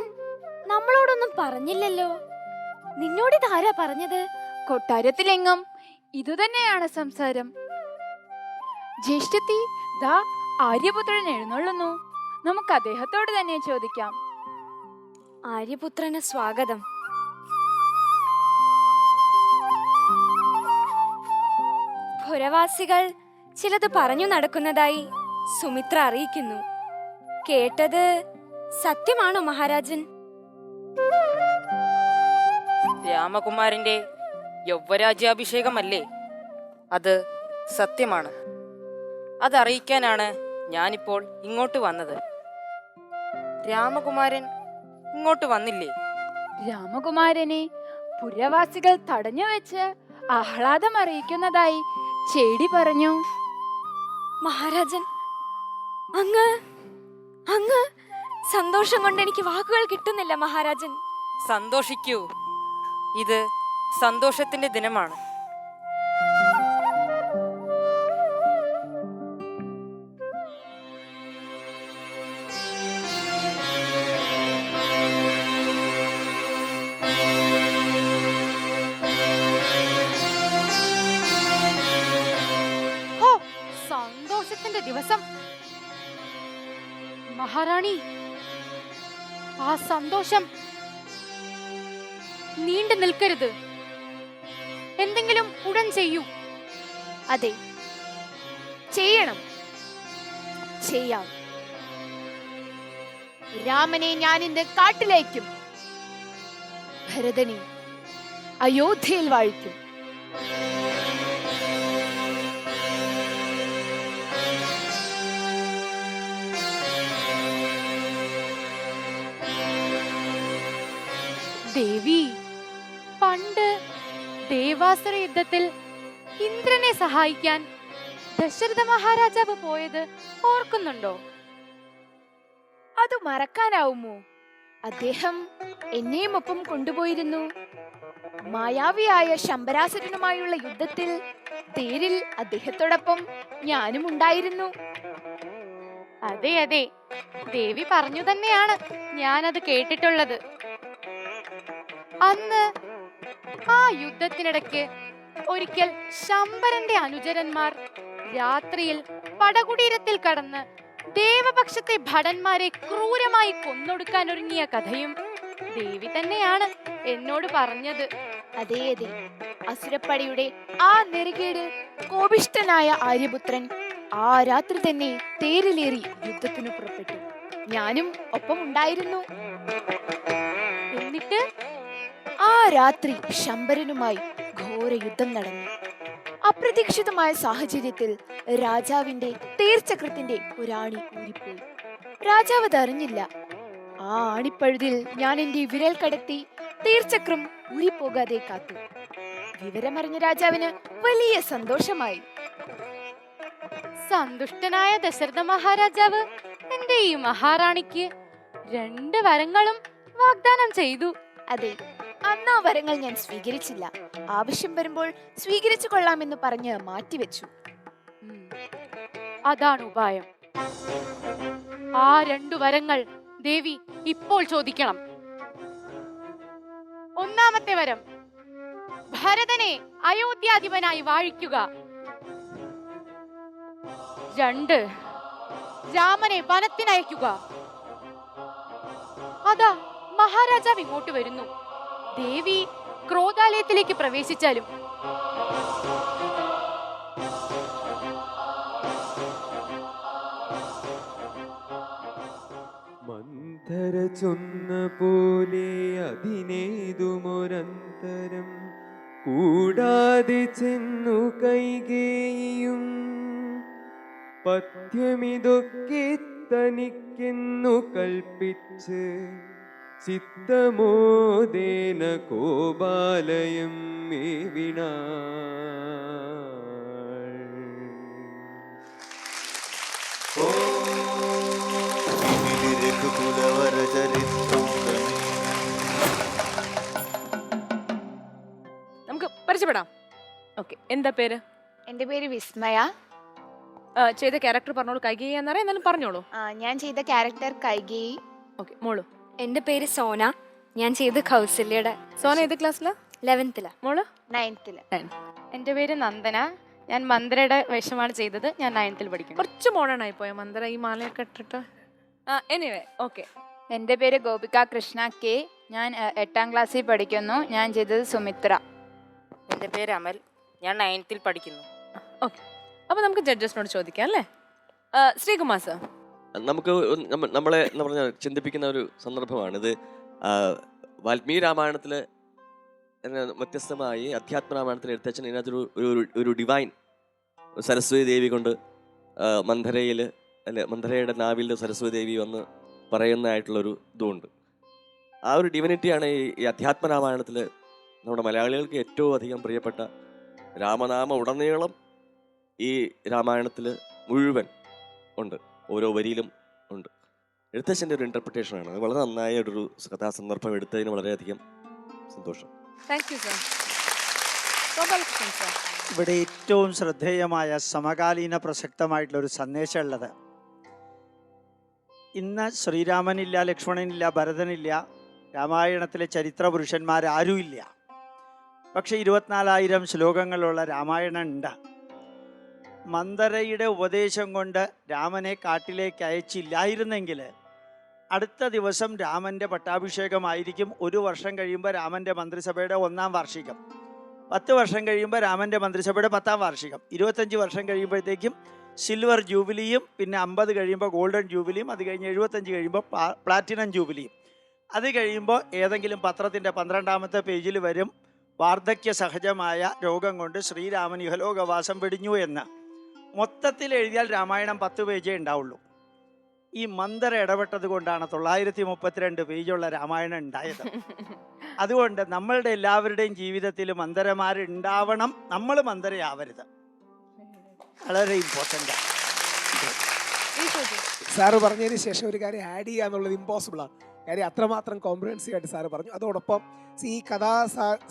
നമ്മളോടൊന്നും പറഞ്ഞില്ലല്ലോ. നിന്നോട് ഇതാരാ പറഞ്ഞത്? കൊട്ടാരത്തിലെങ്ങും ഇതുതന്നെയാണ് സംസാരം. ജ്യേഷ്ഠത്തി, ദാ ആര്യപുത്രൻ എഴുന്നള്ളുന്നു. നമുക്ക് അദ്ദേഹത്തോട് തന്നെ ചോദിക്കാം. ആര്യപുത്രന് സ്വാഗതം. പുരവാസികൾ ചിലത് പറഞ്ഞു നടക്കുന്നതായി സുമിത്ര അറിയിക്കുന്നു. കേട്ടത് സത്യമാണോ മഹാരാജൻ? രാമകുമാരന്റെ യൗവരാജ്യാഭിഷേകമല്ലേ? അത് സത്യമാണ്. അതറിയിക്കാനാണ് ഞാനിപ്പോൾ ഇങ്ങോട്ട് വന്നത്. രാമകുമാരൻ ഇങ്ങോട്ട് വന്നില്ലേ? രാമകുമാരനെ പുരവാസികൾ തടഞ്ഞു വെച്ച് ആഹ്ലാദം അറിയിക്കുന്നതായി ചേടി പറഞ്ഞു. മഹാരാജൻ, അങ്ങ് അങ്ങ് സന്തോഷം കൊണ്ട് എനിക്ക് വാക്കുകൾ കിട്ടുന്നില്ല മഹാരാജൻ. സന്തോഷിക്കൂ, ഇത് സന്തോഷത്തിന്റെ ദിനമാണ്. സന്തോഷത്തിന്റെ ദിവസം. മഹാറാണി, ആ സന്തോഷം നീണ്ടു നിൽക്കരുത്. എന്തെങ്കിലും ഉടൻ ചെയ്യൂ. അതെ, ചെയ്യണം, ചെയ്യാം. രാമനെ ഞാൻ ഇന്ന് കാട്ടിലേക്കും ഭരതനെ അയോധ്യയിൽ വാഴിക്കും. ദേവി, പണ്ട് ദേവാസുര യുദ്ധത്തിൽ ഇന്ദ്രനെ സഹായിക്കാൻ ദശരഥ മഹാരാജാവ് പോയത് ഓർക്കുന്നുണ്ടോ? അത് മറക്കാനാവുമോ? അദ്ദേഹം എന്നെയും ഒപ്പം കൊണ്ടുപോയിരുന്നു. മായാവിയായ ശമ്പരാസുരനുമായുള്ള യുദ്ധത്തിൽ തേരിൽ അദ്ദേഹത്തോടൊപ്പം ഞാനും ഉണ്ടായിരുന്നു. അതെ അതെ, ദേവി പറഞ്ഞു തന്നെയാണ് ഞാനത് കേട്ടിട്ടുള്ളത്. അന്ന് ആ യുദ്ധത്തിനിടയ്ക്ക് ഒരിക്കൽ ശമ്പരന്റെ അനുചരന്മാർ രാത്രിയിൽ പടകുടീരത്തിൽ കടന്ന് ദേവപക്ഷത്തെ ഭടന്മാരെ ക്രൂരമായി കൊന്നൊടുക്കാൻ ഒരുങ്ങിയ കഥയും ദേവി തന്നെയാണ് എന്നോട് പറഞ്ഞത്. അതെ അതെ, അസുരപ്പടയുടെ ആ നെറുകേടിൽ കോപിഷ്ഠനായ ആര്യപുത്രൻ ആ രാത്രി തന്നെ തേരിലേറി യുദ്ധത്തിന് പുറപ്പെട്ടു. ഞാനും ഒപ്പം ഉണ്ടായിരുന്നു. എന്നിട്ട് ആ രാത്രി ശമ്പരനുമായി ഘോര യുദ്ധം നടന്നു. അപ്രതീക്ഷിതമായ സാഹചര്യത്തിൽ രാജാവിന്റെ തേർചക്രത്തിന്റെ ഒരാണി ഊരിപ്പോയി. രാജാവ് അതറിഞ്ഞില്ല. ആ ആണിപ്പഴുതിൽ ഞാൻ എന്റെ വിരൽ കടത്തി തേർചക്രം ഊരിപ്പോകാതെ കാത്തു. വിവരമറിഞ്ഞ രാജാവിന് വലിയ സന്തോഷമായി. സന്തുഷ്ടനായ ദശരഥ മഹാരാജാവ് എന്റെ ഈ മഹാറാണിക്ക് 2 വരങ്ങളും വാഗ്ദാനം ചെയ്തു. അതെ, അന്ന് ആ വരങ്ങൾ ഞാൻ സ്വീകരിച്ചില്ല. ആവശ്യം വരുമ്പോൾ സ്വീകരിച്ചു കൊള്ളാമെന്ന് പറഞ്ഞ് മാറ്റിവെച്ചു. അതാണ് ഉപായം. ആ 2 വരങ്ങൾ ദേവി ഇപ്പോൾ ചോദിക്കണം. ഒന്നാമത്തെ വരം, ഭരതനെ അയോധ്യാധിപനായി വാഴിക്കുക. 2, രാമനെ വനത്തിനയക്കുക. അതാ മഹാരാജാവ് ഇങ്ങോട്ട് വരുന്നു. ദേവി ക്രോധാലയത്തിലേക്ക് പ്രവേശിച്ചാലും. മന്ദര ചൊന്ന പോലെ അതിനേതുമൊരന്തരം കൂടാതെ ചെന്നു കൈകേയും പഥ്യമിതൊക്കെ തനിക്കെന്നു കൽപ്പിച്ച് ചിത്തമോദേന കോപാലയം മേവിണ. നമുക്ക് പരിചയപ്പെടാം. ഓക്കെ, എന്താ പേര്? എൻ്റെ പേര് വിസ്മയ. ചെയ്ത ക്യാരക്ടർ പറഞ്ഞോളൂ. കൈകേയി എന്നറിയാം, എന്നാലും പറഞ്ഞോളൂ. ഞാൻ ചെയ്ത ക്യാരക്ടർ കൈകേയി. ഓക്കെ, മോളു? എൻ്റെ പേര് സോന. ഞാൻ ചെയ്ത് കൗസല്യയുടെ. സോന ഏത് ക്ലാസ്സിലാ? 11th. മോള്? 9th. എൻ്റെ പേര് നന്ദന. ഞാൻ മന്ത്രയുടെ വേഷമാണ് ചെയ്തത്. ഞാൻ 9th പഠിക്കുന്നു. കുറച്ച് മോഡേൺ ആയി പോയ മന്ദര, ഈ മാലയൊക്കെ ഇട്ടിട്ട്. Anyway, okay. എൻ്റെ പേര് ഗോപിക കൃഷ്ണ കെ. ഞാൻ 8ാം ക്ലാസ്സിൽ പഠിക്കുന്നു. ഞാൻ ചെയ്തത് സുമിത്ര. എൻ്റെ പേര് അമൽ. ഞാൻ 9th പഠിക്കുന്നു. ഓക്കെ, അപ്പോൾ നമുക്ക് ജഡ്ജസിനോട് ചോദിക്കാം അല്ലേ? ശ്രീകുമാർ സർ, നമുക്ക് നമ്മളെ എന്ന് പറഞ്ഞാൽ ചിന്തിപ്പിക്കുന്ന ഒരു സന്ദർഭമാണിത്. വാൽമീകി രാമായണത്തിൽ വ്യത്യസ്തമായി അധ്യാത്മ രാമായണത്തിൽ എഴുത്തച്ഛൻ ഇതിനകത്തൊരു ഒരു ഡിവൈൻ സരസ്വതി ദേവി കൊണ്ട് മന്ധരയിൽ അല്ലെ മന്ധരയുടെ നാവിൽ സരസ്വതി ദേവി വന്ന് പറയുന്നതായിട്ടുള്ളൊരു ഇതുമുണ്ട്. ആ ഒരു ഡിവിനിറ്റിയാണ് ഈ അധ്യാത്മ രാമായണത്തിൽ നമ്മുടെ മലയാളികൾക്ക് ഏറ്റവും അധികം പ്രിയപ്പെട്ട രാമനാമ ഉടനീളം ഈ രാമായണത്തിൽ മുഴുവൻ ഉണ്ട്, ഓരോ വരിയിലും ഉണ്ട്. എഴുത്തച്ഛൻ്റെ ഒരു ഇൻ്റർപ്രിട്ടേഷനാണ്. അത് വളരെ നന്നായ ഒരു കഥാസന്ദർഭം എടുത്തതിന് വളരെയധികം സന്തോഷം. Thank you sir. ഇവിടെ ഏറ്റവും ശ്രദ്ധേയമായ സമകാലീന പ്രസക്തമായിട്ടുള്ളൊരു സന്ദേശമുള്ളത്, ഇന്ന് ശ്രീരാമനില്ല, ലക്ഷ്മണനില്ല, ഭരതനില്ല, രാമായണത്തിലെ ചരിത്ര പുരുഷന്മാരാരുമില്ല. പക്ഷെ 24,000 ശ്ലോകങ്ങളുള്ള രാമായണം ഉണ്ട്. മന്ദരയുടെ ഉപദേശം കൊണ്ട് രാമനെ കാട്ടിലേക്ക് അയച്ചില്ലായിരുന്നെങ്കിൽ അടുത്ത ദിവസം രാമൻ്റെ പട്ടാഭിഷേകമായിരിക്കും. 1 വർഷം കഴിയുമ്പോൾ രാമൻ്റെ മന്ത്രിസഭയുടെ 1ാം വാർഷികം, 10 വർഷം കഴിയുമ്പോൾ രാമൻ്റെ മന്ത്രിസഭയുടെ 10ാം വാർഷികം, 25 വർഷം കഴിയുമ്പോഴത്തേക്കും സിൽവർ ജൂബിലിയും, പിന്നെ 50 കഴിയുമ്പോൾ ഗോൾഡൻ ജൂബിലിയും, അത് കഴിഞ്ഞ് 75 കഴിയുമ്പോൾ പ്ലാറ്റിനം ജൂബിലിയും. അത് കഴിയുമ്പോൾ ഏതെങ്കിലും പത്രത്തിൻ്റെ 12ാമത്തെ പേജിൽ വരും, വാർദ്ധക്യ സഹജമായ രോഗം കൊണ്ട് ശ്രീരാമൻ ഇഹലോകവാസം വെടിഞ്ഞു എന്ന്. മൊത്തത്തിൽ എഴുതിയാൽ രാമായണം 10 പേജേ ഉണ്ടാവുള്ളൂ. ഈ മന്ദര ഇടപെട്ടത് കൊണ്ടാണ് 932 പേജുള്ള രാമായണം ഉണ്ടായത്. അതുകൊണ്ട് നമ്മളുടെ എല്ലാവരുടെയും ജീവിതത്തിൽ മന്ദരമാരുണ്ടാവണം, നമ്മൾ മന്ദരയാവരുത്. വളരെ ഇമ്പോർട്ടൻ്റ്. സാറ് പറഞ്ഞതിന് ശേഷം ഒരു കാര്യം ആഡ് ചെയ്യുക എന്നുള്ളത് ഇമ്പോസിബിളാണ്. കാര്യം അത്രമാത്രം കോംപ്രിഹെൻസീവ് ആയിട്ട് സാറ് പറഞ്ഞു. അതോടൊപ്പം ഈ കഥാ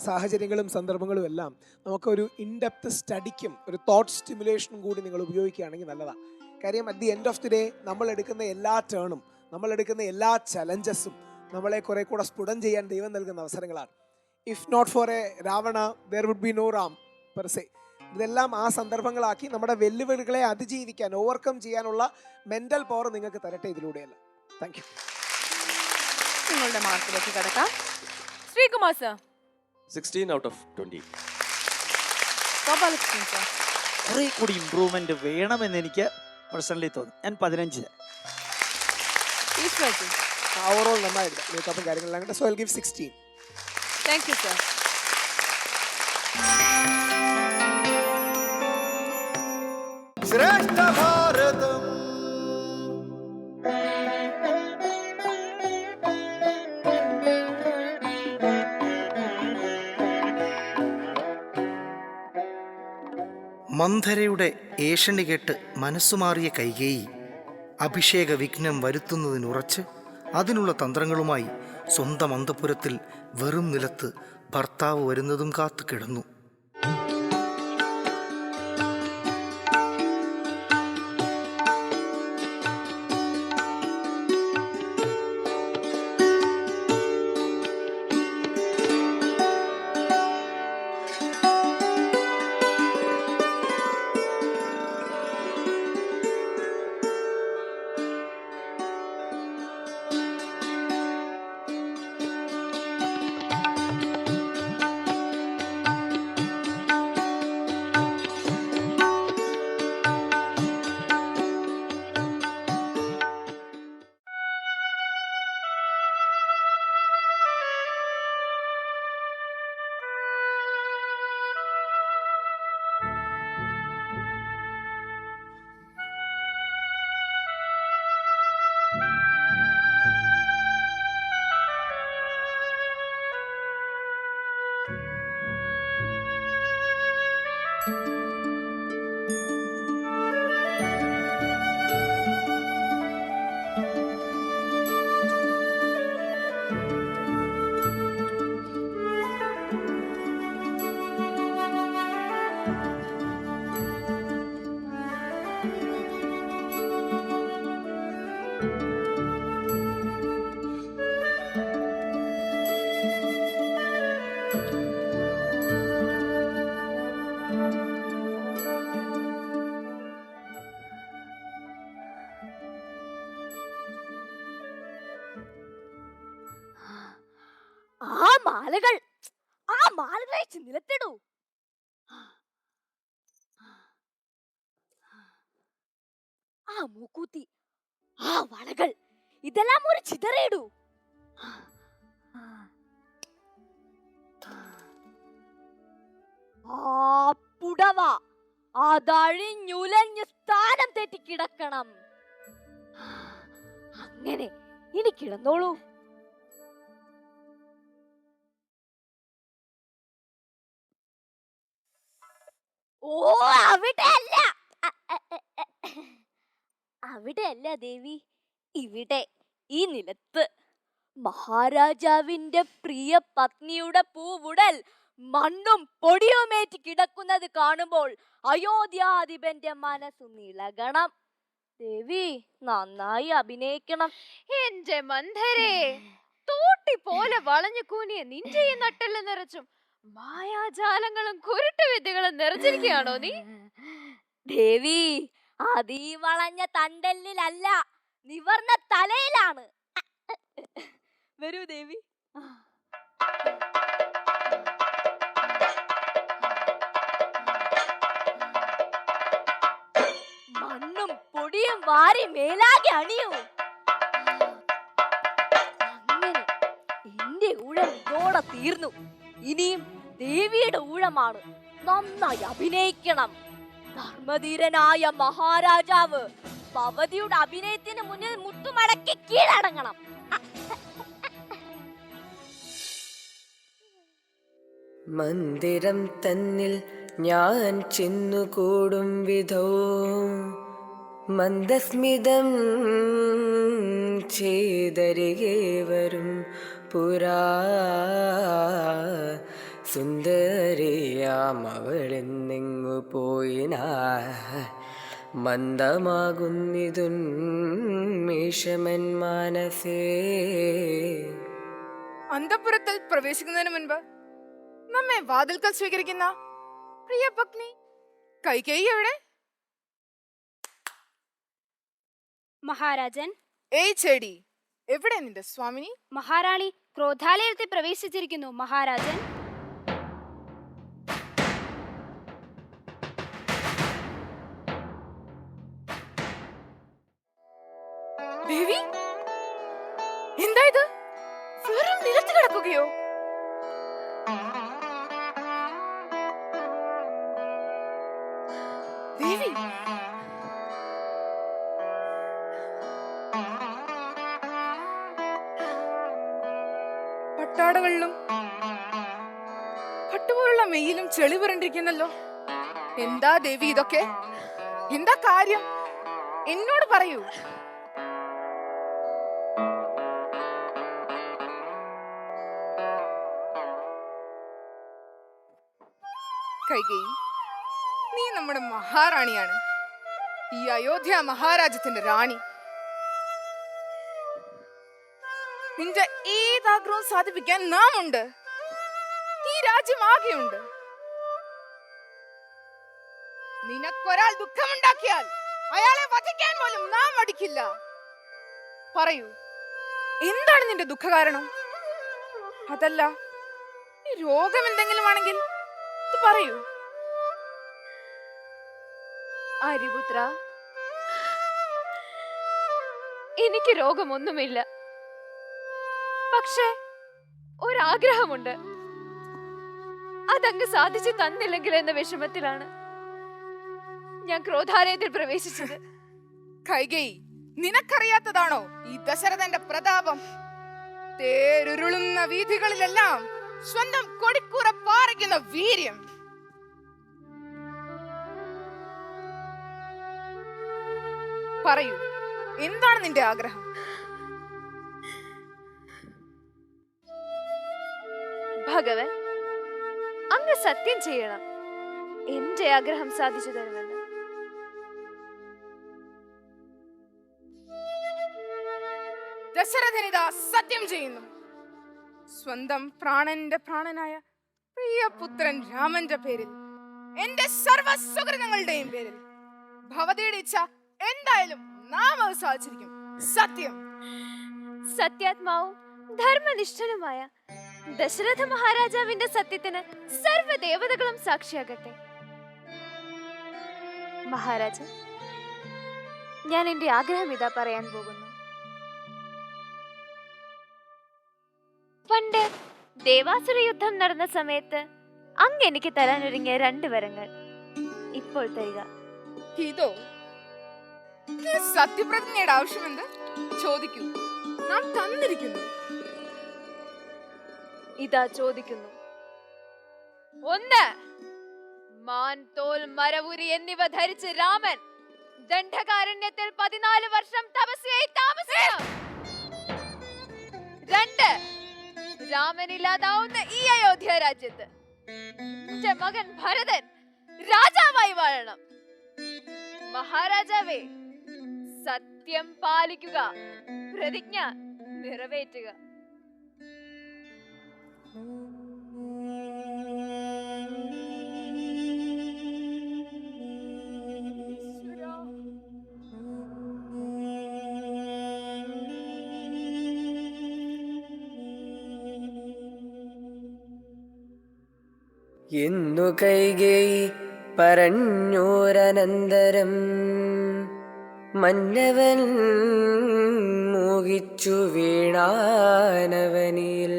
സാഹചര്യങ്ങളും സന്ദർഭങ്ങളും എല്ലാം നമുക്കൊരു ഇൻഡെപ്ത് സ്റ്റഡിക്കും ഒരു തോട്ട് സ്റ്റിമുലേഷനും കൂടി നിങ്ങൾ ഉപയോഗിക്കുകയാണെങ്കിൽ നല്ലതാണ്. കാര്യം at the end of the day നമ്മൾ എടുക്കുന്ന എല്ലാ ടേണും, നമ്മൾ എടുക്കുന്ന എല്ലാ ചലഞ്ചസും നമ്മളെ കുറെ കൂടെ സ്ഫുടം ചെയ്യാൻ ദൈവം നൽകുന്ന അവസരങ്ങളാണ്. If not for a Ravana there would be no Ram per se. ഇതെല്ലാം ആ സന്ദർഭങ്ങളാക്കി നമ്മുടെ വെല്ലുവിളികളെ അതിജീവിക്കാൻ, ഓവർകം ചെയ്യാനുള്ള മെന്റൽ പവർ നിങ്ങൾക്ക് തരട്ടെ ഇതിലൂടെയല്ല. Thank you. നിങ്ങളുടെ മാർക്കിലേക്ക് കിടക്കാം. Sreekumar sir, 16 out of 20. Gopalakrishnan sir, കുറേ കൂടി ഇമ്പ്രൂവ്മെൻറ്റ് വേണമെന്ന് എനിക്ക് പേഴ്സണലി തോന്നുന്നു. ഞാൻ 15. ഈശ്വർ ജി, ഓവറോൾ നന്നായിരുന്നു മേക്കപ്പും കാര്യങ്ങളെല്ലാം കണ്ട്. So I give 16. Thank you sir. ശ്രേഷ്ഠ ഭാരതം. മന്ധരയുടെ ഏഷണി കേട്ട് മനസ്സുമാറിയ കൈകേയി അഭിഷേക വിഘ്നം വരുത്തുന്നതിനുറച്ച് അതിനുള്ള തന്ത്രങ്ങളുമായി സ്വന്തം അന്തഃപുരത്തിൽ വെറും നിലത്ത് ഭർത്താവ് വരുന്നതും കാത്തു കിടന്നു. മാലകൾ അയച്ച് നിലത്തിടൂ. ആ മൂക്കൂത്തി, ആ വളകൾ, ഇതെല്ലാം ഒരു ചിതറിയിടൂ. ആ പുടവ അതഴിഞ്ഞുലഞ്ഞ് സ്ഥാനം തെറ്റി കിടക്കണം. അങ്ങനെ ഇനി കിടന്നോളൂ. ഓ, അവിടെയല്ല ദേവി, ഇവിടെ ഈ നിലത്ത്. മഹാരാജാവിന്റെ പ്രിയ പത്നിയുടെ പൂവുടൽ മണ്ണും പൊടിയുമേറ്റ് കിടക്കുന്നത് കാണുമ്പോൾ അയോധ്യാധിപന്റെ മനസ്സു നിളകണം. ദേവി, നന്നായി അഭിനയിക്കണം. എന്റെ മന്ധരേ, തോട്ടി പോലെ വളഞ്ഞു കൂനിയ നിന്റെ ഈ നട്ടെല്ല് നിറച്ചും മായാജാലങ്ങളും കുരുട്ടുവിദ്യകളും നിറച്ചിരിക്കുകയാണോ നീ? ദേവി, അതീ വളഞ്ഞ തണ്ടെല്ലിലല്ല, നിവർന്ന തലയിലാണ്. വരൂ ദേവി. മണ്ണും പൊടിയും വാരി മേലാകെ അണിയൂ. അങ്ങനെ എന്റെ ഊഴം ഇതോടെ തീർന്നു. ഇനിയും ദേവിയുടെ ഊഴമാണ്. നന്നായി അഭിനയിക്കണം. ധർമ്മധീരനായ മഹാരാജാവ് ഭവതിയുടെ അഭിനയത്തിന് മുന്നിൽ മുട്ടുമടക്കി കീഴടങ്ങണം. മന്ദിരം തന്നിൽ ഞാൻ ചെന്നുകൂടും വിധോ മന്ദസ്മിതം ചെയ്തരികെ വരും പുരാ സുന്ദരിയാം അവളെന്നെങ്ങു പോയിനാ മന്ദമാകുന്നിതുന്മേഷമൻ മാനസേ. അന്തഃപുരത്തിൽ പ്രവേശിക്കുന്നതിന് മുൻപ് നമ്മെ വാതിൽക്കൽ സ്വീകരിക്കുന്ന പ്രിയ പത്നി കൈകേയി എവിടെ? മഹാരാജൻ. ഏയ് ചെടി, എവിടെ നിന്റെ സ്വാമിനി? മഹാറാണി ക്രോധാലയത്തിൽ പ്രവേശിച്ചിരിക്കുന്നു മഹാരാജൻ. ദേവി, എന്താ ഇത്? വെറും നിലത്ത് കിടക്കുകയോ? ദേവി, പട്ടാടകളിലും പട്ടുപോലുള്ള മെയിലും ചെളി പുരണ്ടിരിക്കുന്നല്ലോ. എന്താ ദേവി ഇതൊക്കെ? എന്താ കാര്യം? എന്നോട് പറയൂ. കൈകേയി, നീ നമ്മുടെ മഹാറാണിയാണ്, ഈ അയോധ്യ മഹാരാജ്യത്തിന്റെ റാണി. നിന്റെ ഏതാഗ്രഹവും സാധിപ്പിക്കാൻ നാം ഉണ്ട്. ഈ രാജ്യം ആകെയുണ്ട്. നിനക്കൊരാൾ ദുഃഖമുണ്ടാക്കിയാൽ അയാളെ വധിക്കാൻ പോലും നാം മടിക്കില്ല. പറയൂ, എന്താണ് നിന്റെ ദുഃഖ കാരണം? അതല്ല, ഈ രോഗം എന്തെങ്കിലും ആണെങ്കിൽ പറയൂ. ആര്യപുത്ര, എനിക്ക് രോഗമൊന്നുമില്ല. പക്ഷേ ഒരാഗ്രഹമുണ്ട്. അതങ്ങ് സാധിച്ചു തന്നില്ലെങ്കിൽ എന്ന വിഷമത്തിലാണ് ഞാൻ ക്രോധാലയത്തിൽ പ്രവേശിച്ചത്. കൈകേയി, നിനക്കറിയാത്തതാണോ ഈ ദശരഥന്റെ പ്രതാപം? തേരുരുളുന്ന വീഥികളിലെല്ലാം സ്വന്തം കൊടിക്കൂറ പാറിക്കുന്ന വീര്യം. പറയൂ, എന്താണ് നിന്റെ ആഗ്രഹം? ഭഗവൻ, അങ്ങ് സത്യം ചെയ്യണം, എന്റെ ആഗ്രഹം സാധിച്ചു തരുമെന്ന്. ദശരഥനിതാ സത്യം ചെയ്യുന്നു. സ്വന്തം പ്രാണന്റെ പ്രാണനായ പ്രിയപുത്രൻ രാമന്റെ പേരിൽ, എന്റെ സർവ സുഹൃതങ്ങളുടെയും പേരിൽ ഭവതിയുടെ ഇച്ഛ എന്തായാലും നാം അത് സാധിച്ചിരിക്കും. സത്യം. സത്യാത്മാവും ധർമ്മനിഷ്ഠനുമായ ദശരഥ മഹാരാജാവിന്റെ സത്യത്തിന് സർവ്വദേവതകളും സാക്ഷിയാകട്ടെ. മഹാരാജ, ഞാൻ എന്റെ ആഗ്രഹം ഇതാ പറയാൻ പോകുന്നു. പണ്ട് ദേവാസുര യുദ്ധം നടന്ന സമയത്ത് അങ്ങ് എനിക്ക് തരാനൊരുങ്ങിയ 2 വരങ്ങൾ ഇപ്പോൾ തരിക. ഇതോ? ഈ സത്യപ്രതിജ്ഞയുടെ ആവശ്യമെന്ത്? ചോദിക്കൂ, നാം തന്നിരിക്കുന്നു. ഇതാ ചോദിക്കുന്നു. 1. മാൻ, തോൽ, മരവുരി എന്നിവ ധരിച്ച് രാമൻ ദണ്ഡകാരണ്യത്തിൽ 14 വർഷം തപസ്യയായി താമസിക്കണം. 2. രാമനില്ലാതാവുന്ന ഈ അയോധ്യ രാജ്യത്ത് എന്റെ മകൻ ഭരതൻ രാജാവായി വാഴണം. മഹാരാജാവേ, സത്യം പാലിക്കുക, പ്രതിജ്ഞ നിറവേറ്റുക. എന്നു കൈകേയി പറഞ്ഞോരനന്തരം മന്നവൻ മോഹിച്ചു വീണാനവനിൽ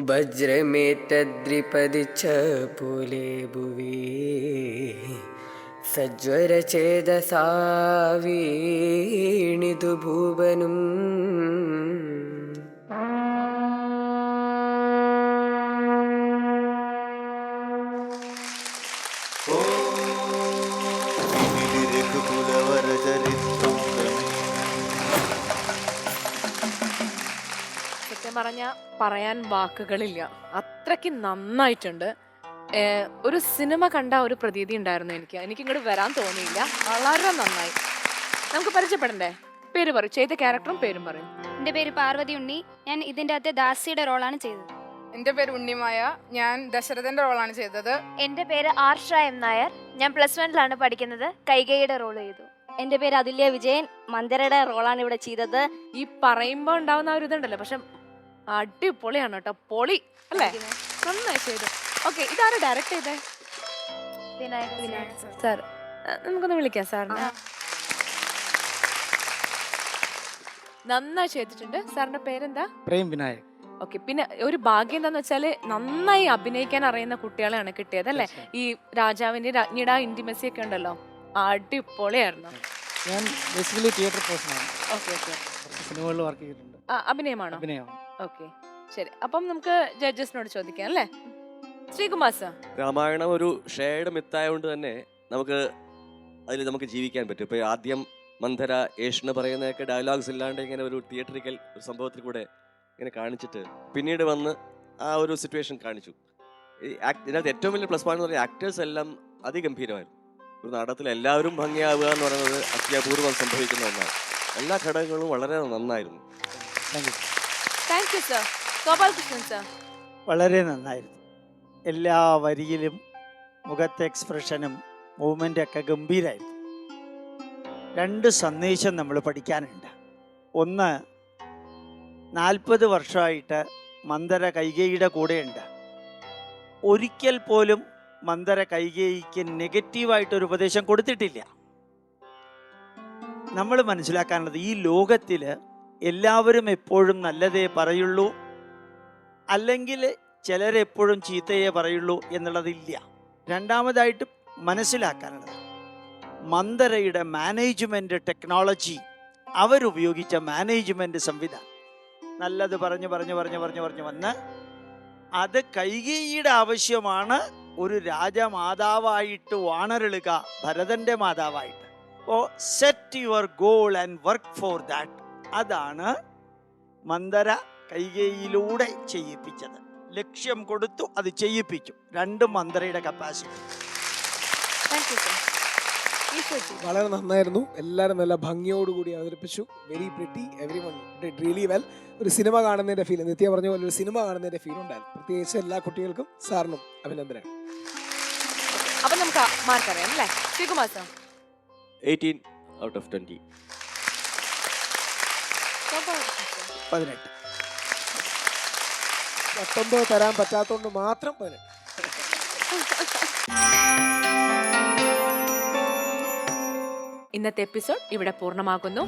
വജ്രമേറ്റദ്രിപതിച്ച പോലെ ഭുവി സജ്വരചേതസാ വീണിതു ഭൂവനും. സത്യം പറഞ്ഞ പറയാൻ വാക്കുകളില്ല, അത്രയ്ക്ക് നന്നായിട്ടുണ്ട്. ഒരു സിനിമ കണ്ട ഒരു പ്രതീതി ഉണ്ടായിരുന്നു എനിക്ക് ഇങ്ങോട്ട് വരാൻ തോന്നിയില്ല. വളരെ നന്നായി. നമുക്ക് പരിചയപ്പെടണ്ടേ? പേര് പറയും, ചെയ്ത ക്യാരക്ടറും പേരും പറയും. എൻ്റെ പേര് പാർവതി ഉണ്ണി. ഞാൻ ഇതിൻ്റെ അകത്തെ ദാസിയുടെ റോളാണ് ചെയ്തത്. എന്റെ പേര് ഉണ്ണിമായ. ഞാൻ ദശരഥന്റെ റോളാണ് ചെയ്തത്. എന്റെ പേര് ആർഷ എം നായർ. ഞാൻ +1 പഠിക്കുന്നത്. കൈകയുടെ റോൾ ചെയ്തു. എന്റെ പേര് അതുല്യ വിജയൻ. മന്ദരയുടെ റോളാണ് ഇവിടെ ചെയ്തത്. ഈ പറയുമ്പോ ഉണ്ടാവുന്ന ഒരു ഇതുണ്ടല്ലോ, പക്ഷെ അടിപൊളിയാണ് കേട്ടോ. പൊളി അല്ലേ? നന്നായി ചെയ്തു. ഓക്കെ, ഇതാരാ ഡയറക്ട് ചെയ്തേ? സാർ, നമുക്കൊന്ന് വിളിക്കാം സാറിന്. നന്നായി ചെയ്തിട്ടുണ്ട്. സാറിന്റെ പേരെന്താ? പ്രേം വിനായക്. ഓക്കെ, പിന്നെ ഒരു ഭാഗ്യം എന്താന്ന് വെച്ചാല് നന്നായി അഭിനയിക്കാൻ അറിയുന്ന കുട്ടികളെയാണ് കിട്ടിയത് അല്ലേ? ഈ രാജാവിന്റെ രാജ്ഞിയുടെ ഇന്റിമസി ഒക്കെ ഉണ്ടല്ലോ, അടിപൊളിയായിരുന്നു. ഞാൻ ബേസിക്കലി തിയേറ്റർ പേഴ്സണാണ്. Okay okay. സിനിമകളിൽ വർക്ക് ചെയ്തിട്ടുണ്ട്. അഭിനയമാണോ? അഭിനയമാണ്. ഓക്കെ, ശരി. അപ്പം നമുക്ക് ജഡ്ജസിനോട് ചോദിക്കാം അല്ലേ? ശ്രീകുമാർ സർ, രാമായണം ഒരു ഷെയർഡ് മിത്തായതുകൊണ്ട് തന്നെ നമുക്ക് ജീവിക്കാൻ പറ്റും. ഇപ്പോൾ ആദ്യം മന്ധര ഏഷ്ണ പറയുന്നതൊക്കെ ഡയലോഗ്സ് ഇല്ലാണ്ട് ഇങ്ങനെ ഒരു തിയേറ്ററിക്കൽ ഒരു സംഭവത്തിൽ കൂടെ ഇങ്ങനെ കാണിച്ചിട്ട് പിന്നീട് വന്ന് ആ ഒരു സിറ്റുവേഷൻ കാണിച്ചു. ഇതിനകത്ത് ഏറ്റവും വലിയ പ്ലസ് പോയിന്റ് എന്ന് പറഞ്ഞാൽ ആക്ടേഴ്സ് എല്ലാം അതിഗംഭീരമായിരുന്നു. ഒരു നാടകത്തിൽ എല്ലാവരും ഭംഗിയാവുക എന്ന് പറയുന്നത് അത്യപൂർവം സംഭവിക്കുന്ന ഒന്നാണ്. എല്ലാ ഘടകങ്ങളും വളരെ നന്നായിരുന്നു. Thank you sir. Gopalakrishnan sir, വളരെ നന്നായിരുന്നു. എല്ലാ വരിയിലും മുഖത്തെ എക്സ്പ്രഷനും മൂവ്മെൻ്റ് ഒക്കെ ഗംഭീരമായിരുന്നു. 2 സന്ദേശം നമ്മൾ പഠിക്കാനുണ്ട്. ഒന്ന്, 40 വർഷമായിട്ട് മന്ദര കൈകേയിയുടെ കൂടെയുണ്ട്. ഒരിക്കൽ പോലും മന്ദര കൈകേയിക്ക് നെഗറ്റീവായിട്ടൊരു ഉപദേശം കൊടുത്തിട്ടില്ല. നമ്മൾ മനസ്സിലാക്കാനുള്ളത്, ഈ ലോകത്തിൽ എല്ലാവരും എപ്പോഴും നല്ലതേ പറയുള്ളൂ, അല്ലെങ്കിൽ ചിലരെപ്പോഴും ചീത്തയെ പറയുള്ളൂ എന്നുള്ളതില്ല. രണ്ടാമതായിട്ട് മനസ്സിലാക്കാനുള്ളത്, മന്ദരയുടെ മാനേജ്മെൻറ്റ് ടെക്നോളജി, അവരുപയോഗിച്ച മാനേജ്മെൻറ്റ് സംവിധാനം നല്ലത് പറഞ്ഞു വന്ന് അത് കൈകേയിയുടെ ആവശ്യമാണ് ഒരു രാജമാതാവായിട്ട് വാണരുളുക, ഭരതൻ്റെ മാതാവായിട്ട്. ഓ, set your goal and work for that. അതാണ് മന്ദര കൈകേയിലൂടെ ചെയ്യിപ്പിച്ചത്. ലക്ഷ്യം കൊടുത്തു, അത് ചെയ്യിപ്പിച്ചു. 2 മന്ദരയുടെ കപ്പാസിറ്റി. വളരെ നന്നായിരുന്നു. എല്ലാവരും നല്ല ഭംഗിയോടുകൂടി അവതരിപ്പിച്ചു. Very pretty, every one did really well. ഒരു സിനിമ കാണുന്നതിൻ്റെ ഫീൽ, നിത്യ പറഞ്ഞ പോലെ ഒരു സിനിമ കാണുന്നതിൻ്റെ ഫീൽ ഉണ്ടായിരുന്നു. പ്രത്യേകിച്ച് എല്ലാ കുട്ടികൾക്കും സാറിനും അഭിനന്ദനം. അപ്പൊ നമുക്ക് മാർക്ക് അറിയാം അല്ലേ? Sreekumar sir, 18 out of 20. 18. 19 തരാൻ പറ്റാത്തതുകൊണ്ട് മാത്രം 18. ഇന്നത്തെ എപ്പിസോഡ് ഇവിടെ പൂർണ്ണമാകുന്നു.